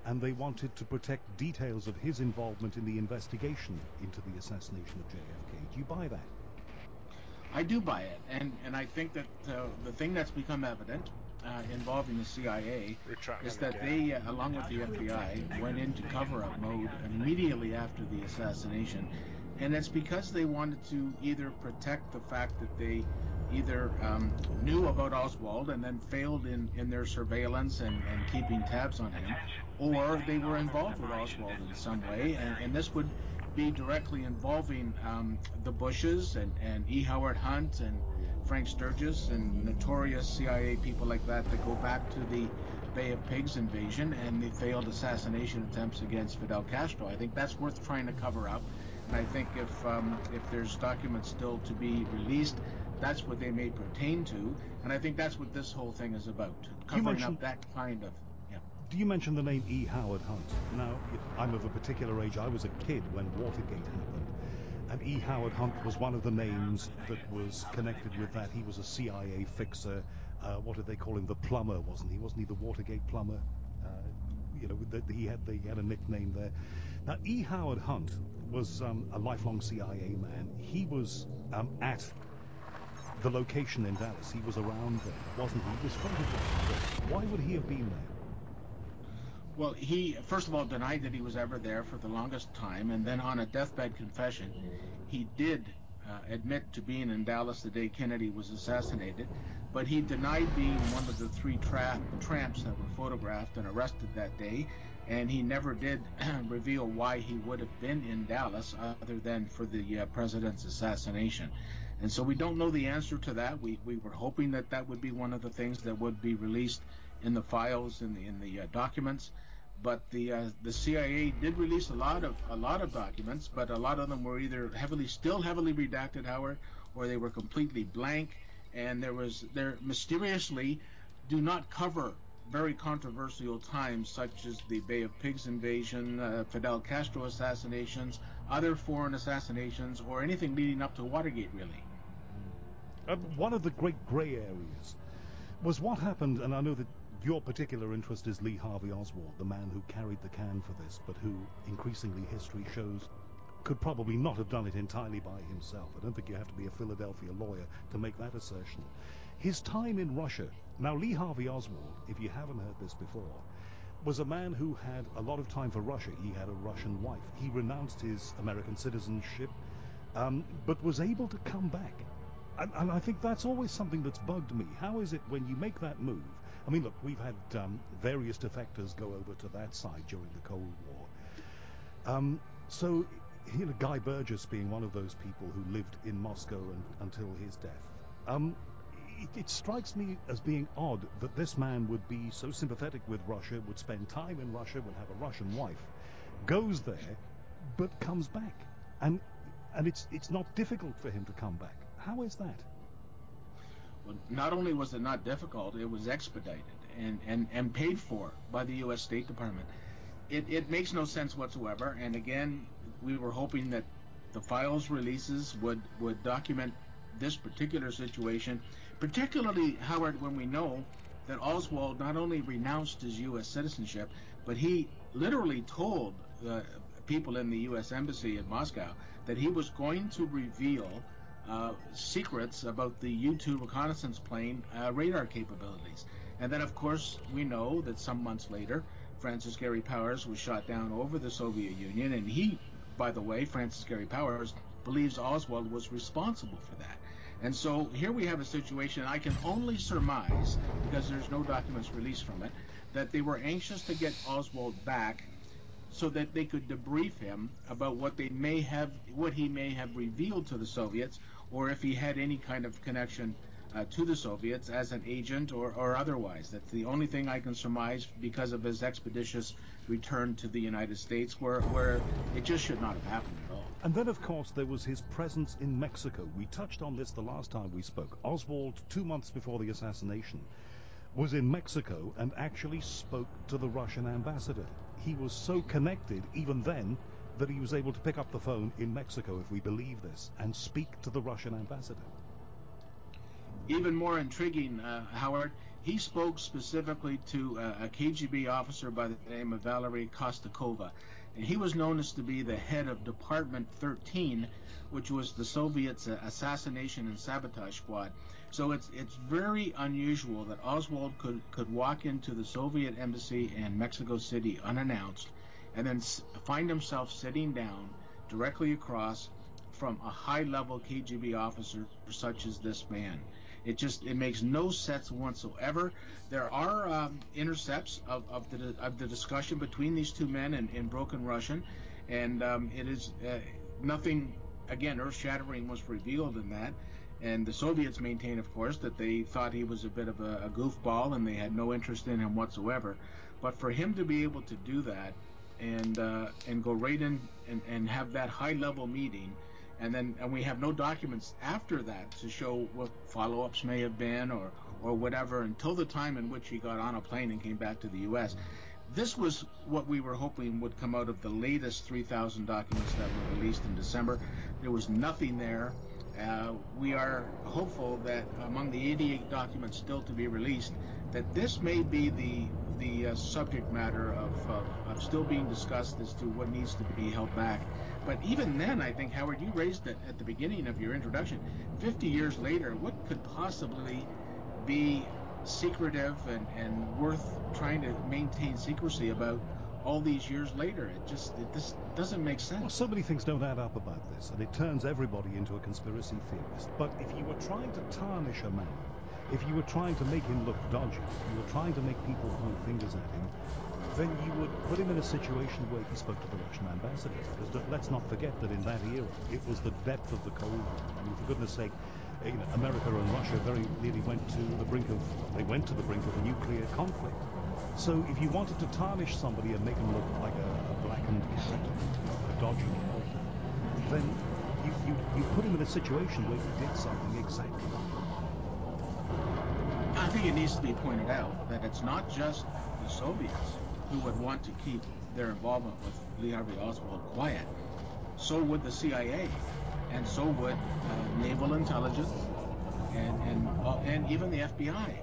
and they wanted to protect details of his involvement in the investigation into the assassination of JFK. Do you buy that? I do buy it, and I think that the thing that's become evident involving the CIA is that they, along with the FBI, went into cover-up mode immediately after the assassination, and it's because they wanted to either protect the fact that they either knew about Oswald and then failed in their surveillance and keeping tabs on him, or they were involved with Oswald in some way, and this would be directly involving the Bushes and E. Howard Hunt and Frank Sturgis and notorious CIA people like that go back to the Bay of Pigs invasion and the failed assassination attempts against Fidel Castro. I think that's worth trying to cover up, and I think if there's documents still to be released, that's what they may pertain to, and I think that's what this whole thing is about, covering up that kind of... Do you mention the name E. Howard Hunt? Now, I'm of a particular age. I was a kid when Watergate happened, and E. Howard Hunt was one of the names that was connected with that. He was a CIA fixer. What did they call him? The plumber, wasn't he? Wasn't he the Watergate plumber? He had a nickname there. Now, E. Howard Hunt was a lifelong CIA man. He was at the location in Dallas. He was around there, wasn't he? He was photographed. Why would he have been there? Well, he, first of all, denied that he was ever there for the longest time, and then on a deathbed confession, he did admit to being in Dallas the day Kennedy was assassinated, but he denied being one of the three tramps that were photographed and arrested that day, and he never did reveal why he would have been in Dallas other than for the president's assassination. And so we don't know the answer to that. We were hoping that that would be one of the things that would be released in the files, in the documents. But the CIA did release a lot of documents, but a lot of them were either still heavily redacted, Howard, or they were completely blank, and they mysteriously do not cover very controversial times such as the Bay of Pigs invasion, Fidel Castro assassinations, other foreign assassinations, or anything leading up to Watergate, really. One of the great grey areas was what happened, and I know that your particular interest is Lee Harvey Oswald, the man who carried the can for this, but who, increasingly, history shows could probably not have done it entirely by himself. I don't think you have to be a Philadelphia lawyer to make that assertion. His time in Russia. Now, Lee Harvey Oswald, if you haven't heard this before, was a man who had a lot of time for Russia. He had a Russian wife. He renounced his American citizenship, but was able to come back. And I think that's always something that's bugged me. How is it when you make that move? I mean, look, we've had various defectors go over to that side during the Cold War. So, Guy Burgess being one of those people who lived in Moscow until his death. It strikes me as being odd that this man would be so sympathetic with Russia, would spend time in Russia, would have a Russian wife, goes there, but comes back. And it's not difficult for him to come back. How is that? Well, not only was it not difficult, it was expedited and paid for by the U.S. State Department. It makes no sense whatsoever, and again, we were hoping that the files releases would document this particular situation, particularly, Howard, when we know that Oswald not only renounced his U.S. citizenship, but he literally told people in the U.S. Embassy in Moscow that he was going to reveal secrets about the U-2 reconnaissance plane radar capabilities. And then, of course, we know that some months later, Francis Gary Powers was shot down over the Soviet Union, and he, by the way, Francis Gary Powers, believes Oswald was responsible for that. And so here we have a situation, I can only surmise, because there's no documents released from it, that they were anxious to get Oswald back so that they could debrief him about what he may have revealed to the Soviets, or if he had any kind of connection to the Soviets as an agent or otherwise. That's the only thing I can surmise because of his expeditious return to the United States, where it just should not have happened at all. And then, of course, there was his presence in Mexico. We touched on this the last time we spoke. Oswald, 2 months before the assassination, was in Mexico and actually spoke to the Russian ambassador. He was so connected, even then, that he was able to pick up the phone in Mexico, if we believe this, and speak to the Russian ambassador. Even more intriguing, Howard, he spoke specifically to a KGB officer by the name of Valery Kostakova. And he was known as to be the head of Department 13, which was the Soviets' assassination and sabotage squad. So it's very unusual that Oswald could walk into the Soviet embassy in Mexico City unannounced and then find himself sitting down directly across from a high-level KGB officer such as this man. It makes no sense whatsoever. There are intercepts of the discussion between these two men in broken Russian, and it is nothing, again, earth-shattering was revealed in that. And the Soviets maintain, of course, that they thought he was a bit of a goofball and they had no interest in him whatsoever. But for him to be able to do that and go right in and have that high-level meeting, and we have no documents after that to show what follow-ups may have been or whatever until the time in which he got on a plane and came back to the U.S. This was what we were hoping would come out of the latest 3,000 documents that were released in December. There was nothing there. We are hopeful that among the 88 documents still to be released, that this may be the subject matter of still being discussed as to what needs to be held back. But even then, I think, Howard, you raised it at the beginning of your introduction, 50 years later, what could possibly be secretive and worth trying to maintain secrecy about all these years later? This doesn't make sense. Well, so many things don't add up about this, and it turns everybody into a conspiracy theorist. But if you were trying to tarnish a man, if you were trying to make him look dodgy, if you were trying to make people point fingers at him, then you would put him in a situation where he spoke to the Russian ambassador. Because let's not forget that in that era, it was the depth of the Cold War. I mean, for goodness sake, America and Russia very nearly went to the brink of a nuclear conflict. So if you wanted to tarnish somebody and make him look like a blackened character, a dodgy character, then you put him in a situation where he did something exactly wrong. I think it needs to be pointed out that it's not just the Soviets who would want to keep their involvement with Lee Harvey Oswald quiet. So would the CIA, and so would naval intelligence, and even the FBI.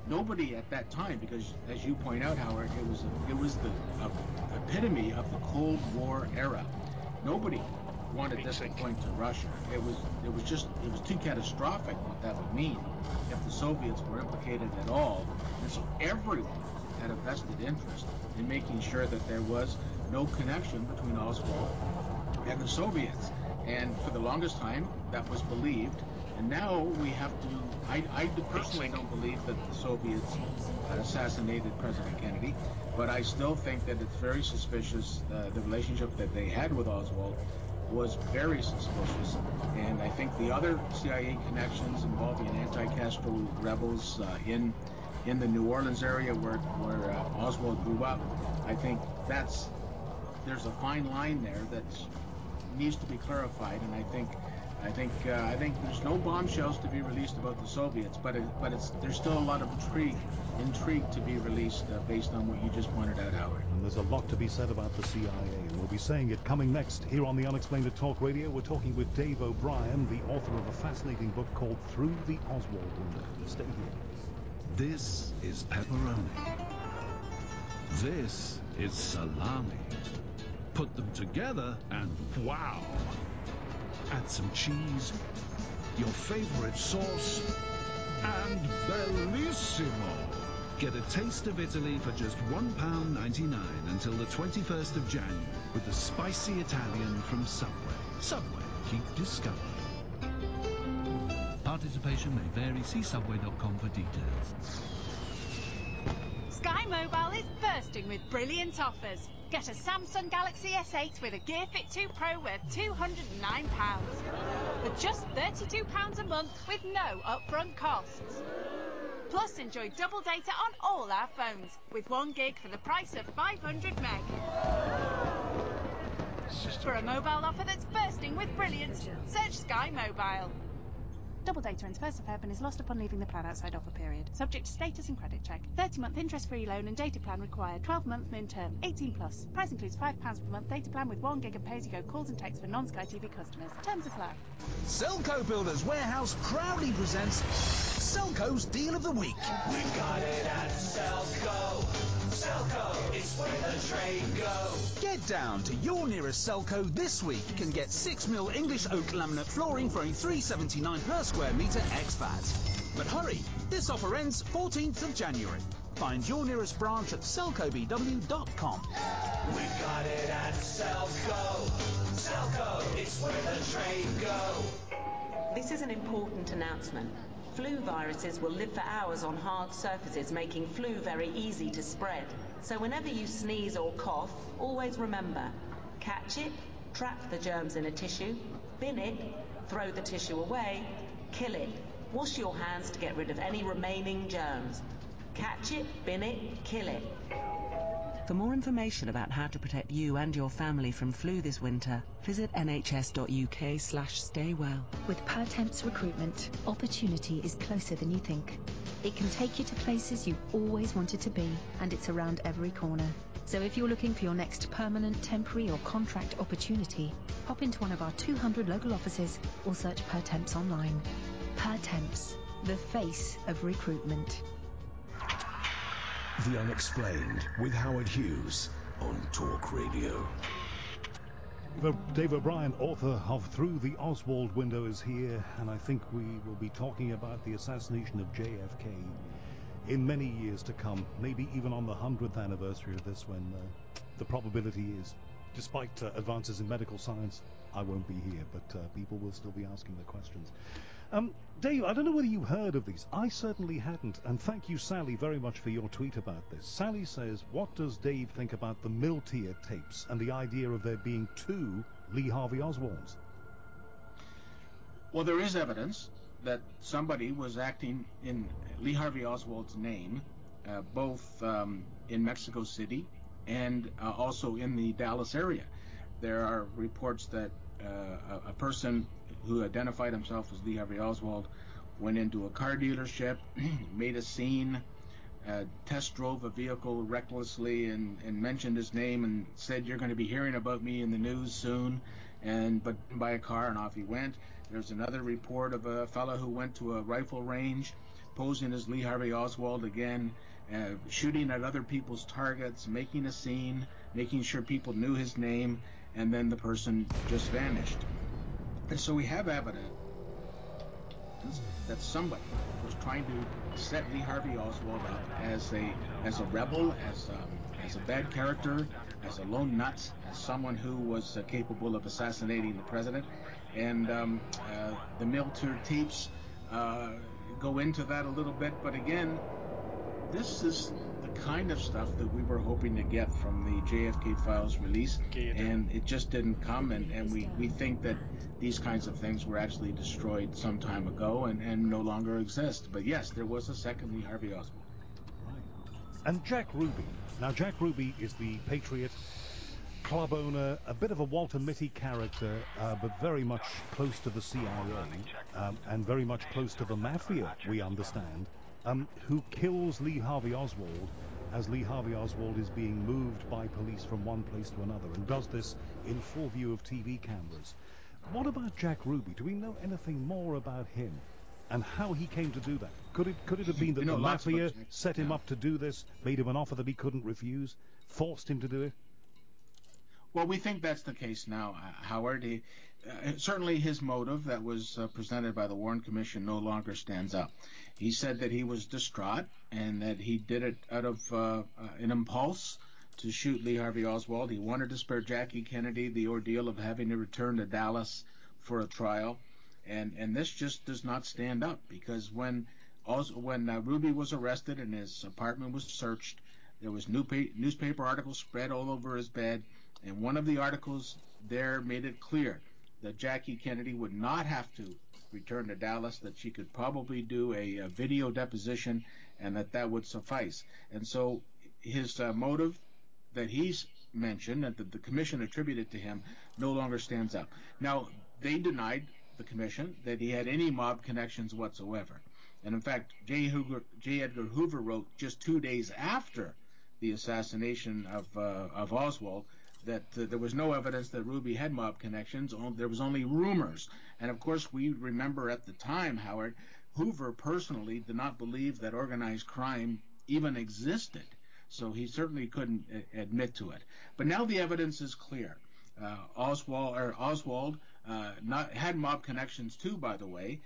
Nobody at that time, because as you point out, Howard, it was the epitome of the Cold War era. Nobody wanted this to point to Russia. It was too catastrophic what that would mean if the Soviets were implicated at all. And so everyone had a vested interest in making sure that there was no connection between Oswald and the Soviets. And for the longest time, that was believed. And now we have to, I personally don't believe that the Soviets assassinated President Kennedy, but I still think that it's very suspicious. The relationship that they had with Oswald was very suspicious. And I think the other CIA connections involving anti-Castro rebels in the New Orleans area where Oswald grew up, I think there's a fine line there that needs to be clarified. And I think there's no bombshells to be released about the Soviets, but there's still a lot of intrigue to be released based on what you just pointed out, Howard. And there's a lot to be said about the CIA, and we'll be saying it coming next here on the Unexplained at Talk Radio. We're talking with Dave O'Brien, the author of a fascinating book called Through the Oswald Window. Stay here. This is pepperoni. This is salami. Put them together and wow! Add some cheese, your favorite sauce, and bellissimo! Get a taste of Italy for just £1.99 until the 21st of January with the spicy Italian from Subway. Subway, keep discovering. Participation may vary. See subway.com for details. Sky Mobile is bursting with brilliant offers. Get a Samsung Galaxy S8 with a Gear Fit 2 Pro worth £209. For just £32 a month with no upfront costs. Plus, enjoy double data on all our phones with 1 gig for the price of 500 meg. For a mobile offer that's bursting with brilliance, search Sky Mobile. Double data into Suburban is lost upon leaving the plan outside offer period. Subject to status and credit check. 30-month interest-free loan and data plan required. 12-month min term. 18+. Price includes £5 per month data plan with 1 gig of pay-as-you-go calls and texts for non-Sky TV customers. Terms apply. Selco Builders Warehouse proudly presents Selco's Deal of the Week. We've got it at Selco. Selco, it's where the trade goes. Get down to your nearest Selco this week and get 6mm English oak laminate flooring for only $3.79 per square metre ex VAT. But hurry, this offer ends 14th of January. Find your nearest branch at selcobw.com. We've got it at Selco. Selco, it's where the trade goes. This is an important announcement. Flu viruses will live for hours on hard surfaces, making flu very easy to spread. So whenever you sneeze or cough, always remember, catch it, trap the germs in a tissue, bin it, throw the tissue away, kill it. Wash your hands to get rid of any remaining germs. Catch it, bin it, kill it. For more information about how to protect you and your family from flu this winter, visit nhs.uk/staywell. With PerTemp's recruitment, opportunity is closer than you think. It can take you to places you've always wanted to be, and it's around every corner. So if you're looking for your next permanent, temporary or contract opportunity, pop into one of our 200 local offices or search PerTemps online. PerTemps, the face of recruitment. The Unexplained with Howard Hughes on Talk Radio. Dave O'Brien, author of Through the Oswald Window, is here, and I think we will be talking about the assassination of JFK in many years to come, maybe even on the 100th anniversary of this, when the probability is, despite advances in medical science, I won't be here, but people will still be asking the questions. Dave, I don't know whether you heard of these. I certainly hadn't, and thank you, Sally, very much for your tweet about this. Sally says, what does Dave think about the Miltier tapes and the idea of there being 2 Lee Harvey Oswalds? Well, there is evidence that somebody was acting in Lee Harvey Oswald's name, both in Mexico City and also in the Dallas area. There are reports that a person who identified himself as Lee Harvey Oswald went into a car dealership, made a scene, test drove a vehicle recklessly and mentioned his name and said, "You're going to be hearing about me in the news soon," but by a car, and off he went. There's another report of a fellow who went to a rifle range, posing as Lee Harvey Oswald again, shooting at other people's targets, making a scene, making sure people knew his name, and then the person just vanished. And so we have evidence that somebody was trying to set Lee Harvey Oswald up as a rebel, as a bad character, as a lone nut, as someone who was capable of assassinating the president. And the Miltier tapes go into that a little bit, but again, this is the kind of stuff that we were hoping to get from the JFK Files release, and it just didn't come, and we think that these kinds of things were actually destroyed some time ago and no longer exist. But yes, there was a second Lee Harvey Oswald. Right. And Jack Ruby. Now, Jack Ruby is the Patriot club owner, a bit of a Walter Mitty character, but very much close to the CIA, and very much close to the mafia, we understand, who kills Lee Harvey Oswald as Lee Harvey Oswald is being moved by police from one place to another, and does this in full view of TV cameras. What about Jack Ruby? Do we know anything more about him and how he came to do that? Could it have been that the mafia set him up to do this, made him an offer that he couldn't refuse, forced him to do it? Well, we think that's the case now, Howard. certainly his motive that was presented by the Warren Commission no longer stands up. He said that he was distraught and that he did it out of an impulse to shoot Lee Harvey Oswald. He wanted to spare Jackie Kennedy the ordeal of having to return to Dallas for a trial. And this just does not stand up, because when Ruby was arrested and his apartment was searched, there was newspaper articles spread all over his bed, and one of the articles there made it clear that Jackie Kennedy would not have to return to Dallas, that she could probably do a video deposition, and that would suffice. And so his motive that he's mentioned and that the commission attributed to him no longer stands up. Now, they denied, the commission, that he had any mob connections whatsoever. And in fact, J. Edgar Hoover wrote just 2 days after the assassination of Oswald that there was no evidence that Ruby had mob connections. There was only rumors. And of course, we remember at the time, Howard, Hoover personally did not believe that organized crime even existed. So he certainly couldn't admit to it. But now the evidence is clear. Oswald had mob connections too, by the way,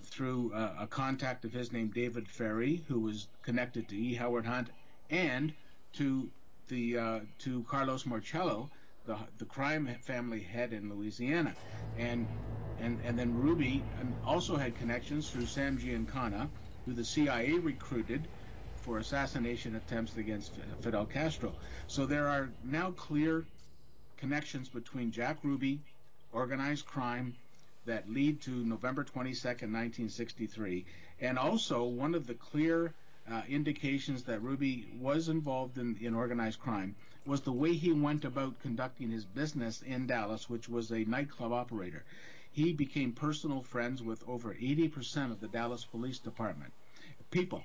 through a contact of his named David Ferry, who was connected to E. Howard Hunt, and to Carlos Marcello, the crime family head in Louisiana, and then Ruby also had connections through Sam Giancana, who the CIA recruited for assassination attempts against Fidel Castro. So there are now clear connections between Jack Ruby, organized crime, that lead to November 22nd, 1963, and also one of the clear indications that Ruby was involved in organized crime was the way he went about conducting his business in Dallas, which was a nightclub operator. He became personal friends with over 80% of the Dallas Police Department. People,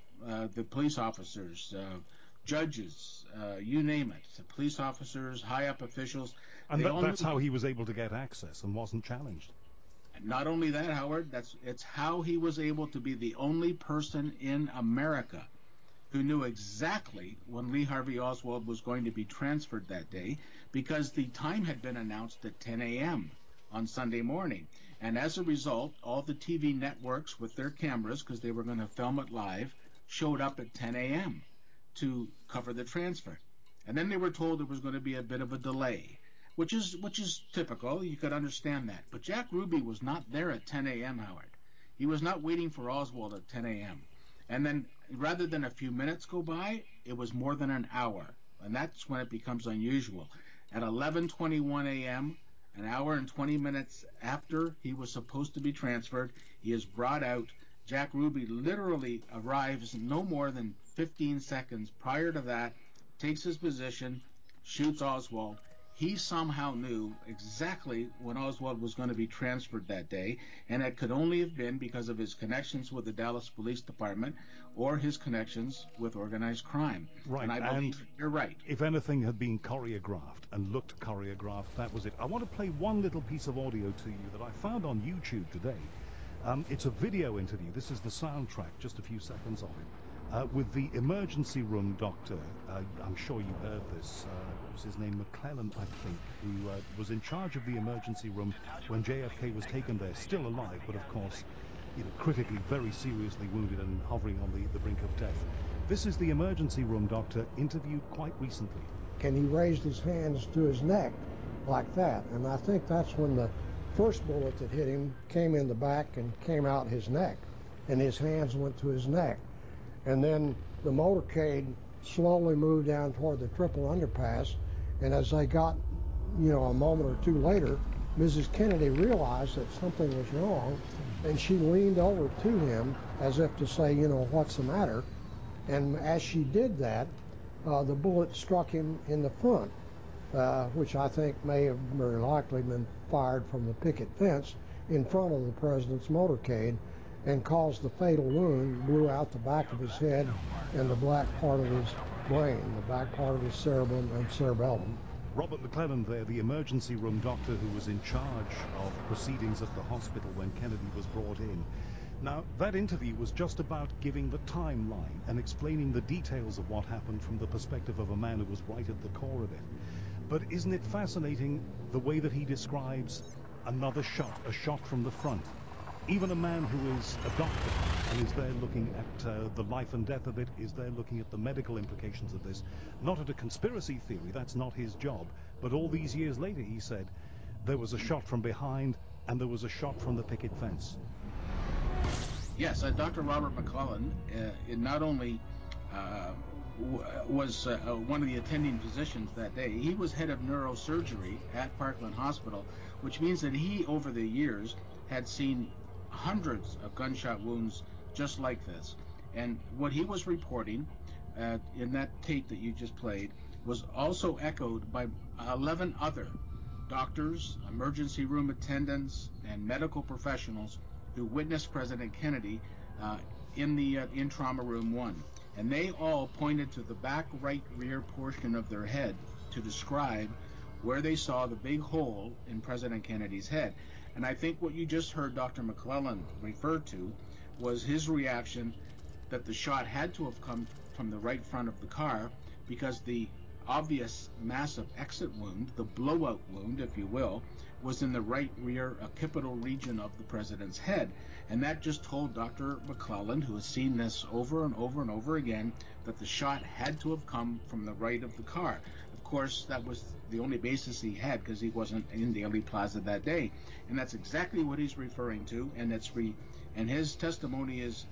the police officers, judges, you name it, police officers, high-up officials. And that's how he was able to get access and wasn't challenged. Not only that, Howard, it's how he was able to be the only person in America who knew exactly when Lee Harvey Oswald was going to be transferred that day, because the time had been announced at 10 a.m. on Sunday morning. And as a result, all the TV networks with their cameras, because they were going to film it live, showed up at 10 a.m. to cover the transfer. And then they were told there was going to be a bit of a delay, which is typical. You could understand that. But Jack Ruby was not there at 10 a.m., Howard. He was not waiting for Oswald at 10 a.m. And then rather than a few minutes go by, it was more than an hour. And that's when it becomes unusual. At 11:21 a.m., an hour and 20 minutes after he was supposed to be transferred, he is brought out. Jack Ruby literally arrives no more than 15 seconds prior to that, takes his position, shoots Oswald. He somehow knew exactly when Oswald was going to be transferred that day, and it could only have been because of his connections with the Dallas Police Department or his connections with organized crime. Right, and I believe you're right. If anything had been choreographed and looked choreographed, that was it. I want to play one little piece of audio to you that I found on YouTube today. It's a video interview. This is the soundtrack, just a few seconds of it, with the emergency room doctor. I'm sure you heard this. What was his name? McClellan, I think, who was in charge of the emergency room when JFK was taken there, still alive, but of course, critically, very seriously wounded and hovering on the brink of death. This is the emergency room doctor interviewed quite recently. And he raised his hands to his neck like that, and I think that's when the first bullet that hit him came in the back and came out his neck, and his hands went to his neck. And then the motorcade slowly moved down toward the triple underpass, and as they got, a moment or two later, Mrs. Kennedy realized that something was wrong, and she leaned over to him as if to say, what's the matter? And as she did that, the bullet struck him in the front, which I think may have very likely been fired from the picket fence in front of the president's motorcade, and caused the fatal wound, blew out the back of his head and the black part of his brain, the back part of his cerebrum and cerebellum. Robert McClellan there, the emergency room doctor who was in charge of proceedings at the hospital when Kennedy was brought in. Now, that interview was just about giving the timeline and explaining the details of what happened from the perspective of a man who was right at the core of it. But isn't it fascinating the way that he describes another shot, a shot from the front. Even a man who is a doctor and is there looking at the life and death of it, is there looking at the medical implications of this, not at a conspiracy theory, that's not his job, but all these years later he said there was a shot from behind and there was a shot from the picket fence. Yes, Dr. Robert McClellan not only was one of the attending physicians that day, he was head of neurosurgery at Parkland Hospital, which means that he, over the years, had seen hundreds of gunshot wounds just like this. And what he was reporting in that tape that you just played was also echoed by 11 other doctors, emergency room attendants, and medical professionals who witnessed President Kennedy in Trauma Room 1. And they all pointed to the back right rear portion of their head to describe where they saw the big hole in President Kennedy's head. And I think what you just heard Dr. McClellan refer to was his reaction that the shot had to have come from the right front of the car, because the obvious massive exit wound, the blowout wound, if you will, was in the right rear occipital region of the president's head. And that just told Dr. McClellan, who has seen this over and over and over again, that the shot had to have come from the right of the car. Of course, that was the only basis he had, because he wasn't in Dealey Plaza that day. And that's exactly what he's referring to, and and his testimony is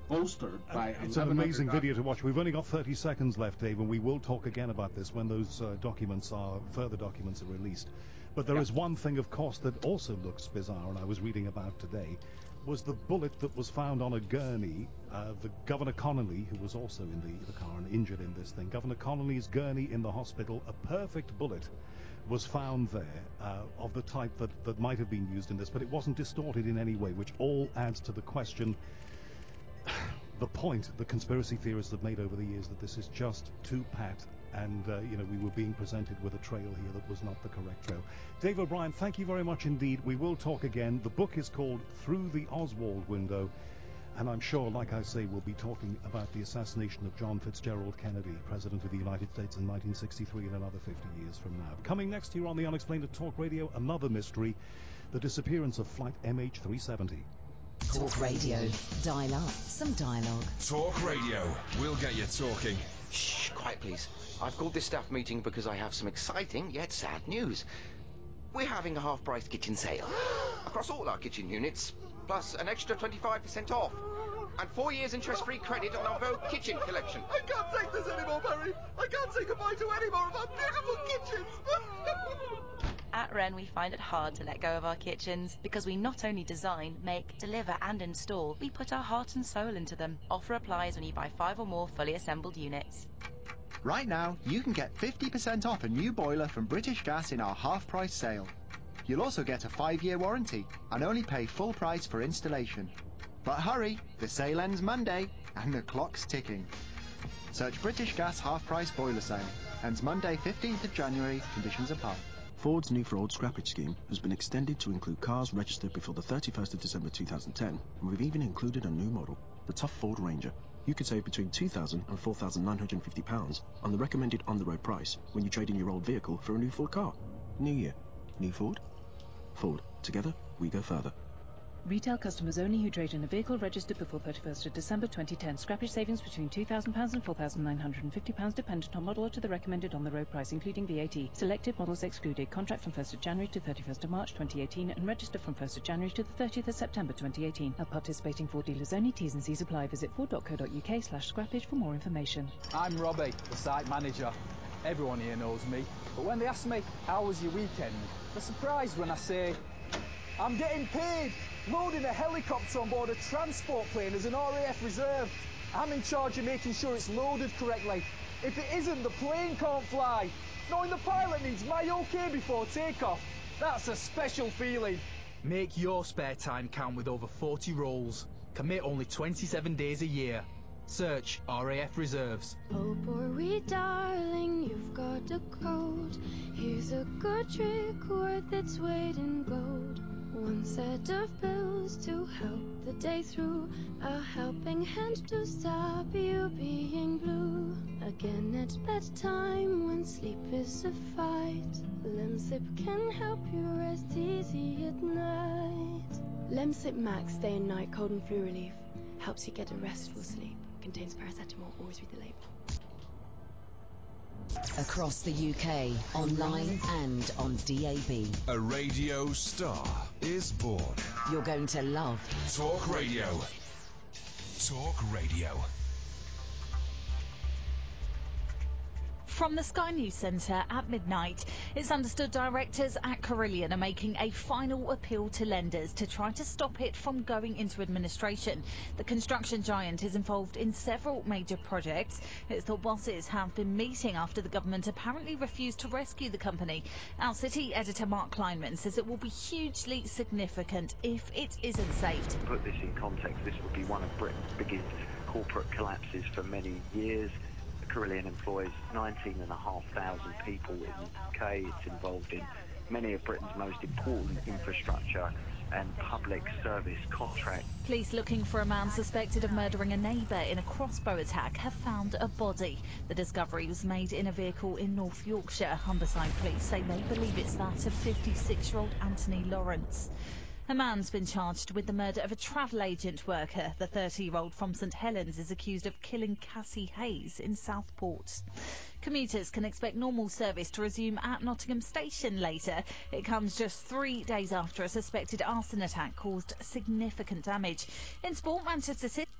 bolstered by it's an amazing video to watch. We've only got 30 seconds left, Dave, and we will talk again about this when those further documents are released. But there is one thing, of course, that also looks bizarre, and I was reading about today, was the bullet that was found on a gurney. The Governor Connolly, who was also in the car and injured in this thing, Governor Connolly's gurney in the hospital, a perfect bullet was found there, of the type that might have been used in this, but it wasn't distorted in any way, which all adds to the question, the point the conspiracy theorists have made over the years, that this is just too pat, and we were being presented with a trail here that was not the correct trail. Dave O'Brien, thank you very much indeed. We will talk again. The book is called Through the Oswald Window, and I'm sure, like I say, we'll be talking about the assassination of John Fitzgerald Kennedy, President of the United States in 1963, in another 50 years from now. Coming next here on The Unexplained at Talk Radio, another mystery, the disappearance of Flight MH370. Talk Radio. Dial up some dialogue. Talk Radio. We'll get you talking. Shh, quiet please. I've called this staff meeting because I have some exciting yet sad news. We're having a half-price kitchen sale across all our kitchen units, plus an extra 25% off, and 4 years interest-free credit on our Vogue kitchen collection. I can't take this anymore, Barry. I can't say goodbye to any more of our beautiful kitchens. At Wren, we find it hard to let go of our kitchens because we not only design, make, deliver and install, we put our heart and soul into them. Offer applies when you buy 5 or more fully assembled units. Right now, you can get 50% off a new boiler from British Gas in our half-price sale. You'll also get a 5-year warranty and only pay full price for installation. But hurry, the sale ends Monday and the clock's ticking. Search British Gas half-price boiler sale. Ends Monday, 15th of January. Conditions apply. Ford's new fraud scrappage scheme has been extended to include cars registered before the 31st of December 2010, and we've even included a new model, the Tough Ford Ranger. You could save between £2,000 and £4,950 on the recommended on-the-road price when you trade in your old vehicle for a new Ford car. New year, new Ford? Ford. Together, we go further. Retail customers only who trade in a vehicle registered before 31st of December 2010. Scrappage savings between £2,000 and £4,950 dependent on model or to the recommended on-the-road price, including VAT. Selected models excluded. Contract from 1st of January to 31st of March 2018 and registered from 1st of January to the 30th of September 2018. At participating Ford dealers only. T's and C's apply. Visit ford.co.uk/scrappage for more information. I'm Robbie, the site manager. Everyone here knows me. But when they ask me, how was your weekend, they're surprised when I say, I'm getting paid! Loading a helicopter on board a transport plane as an RAF reserve. I'm in charge of making sure it's loaded correctly. If it isn't, the plane can't fly. Knowing the pilot needs my OK before takeoff. That's a special feeling. Make your spare time count with over 40 roles. Commit only 27 days a year. Search RAF Reserves. Oh, poor wee darling, you've got a cold. Here's a good trick worth its weight in gold. One set of pills to help the day through, a helping hand to stop you being blue. Again it's better hard time when sleep is a fight. Lemsip can help you rest easy at night. Lemsip Max Day and Night Cold and Flu Relief helps you get a restful sleep. Contains paracetamol. Always read the label. Across the UK, online and on DAB. A radio star is born. You're going to love Talk Radio. Talk Radio. From the Sky News Centre at midnight, it's understood directors at Carillion are making a final appeal to lenders to try to stop it from going into administration. The construction giant is involved in several major projects. It's thought bosses have been meeting after the government apparently refused to rescue the company. Our City editor Mark Kleinman says it will be hugely significant if it isn't saved. To put this in context, this would be one of Britain's biggest corporate collapses for many years. Carillion employs 19,500 people in the UK. It's involved in many of Britain's most important infrastructure and public service contracts. Police looking for a man suspected of murdering a neighbour in a crossbow attack have found a body. The discovery was made in a vehicle in North Yorkshire. Humberside police say they believe it's that of 56-year-old Anthony Lawrence. A man's been charged with the murder of a travel agent worker. The 30-year-old from St Helens is accused of killing Cassie Hayes in Southport. Commuters can expect normal service to resume at Nottingham Station later. It comes just 3 days after a suspected arson attack caused significant damage. In sport, Manchester City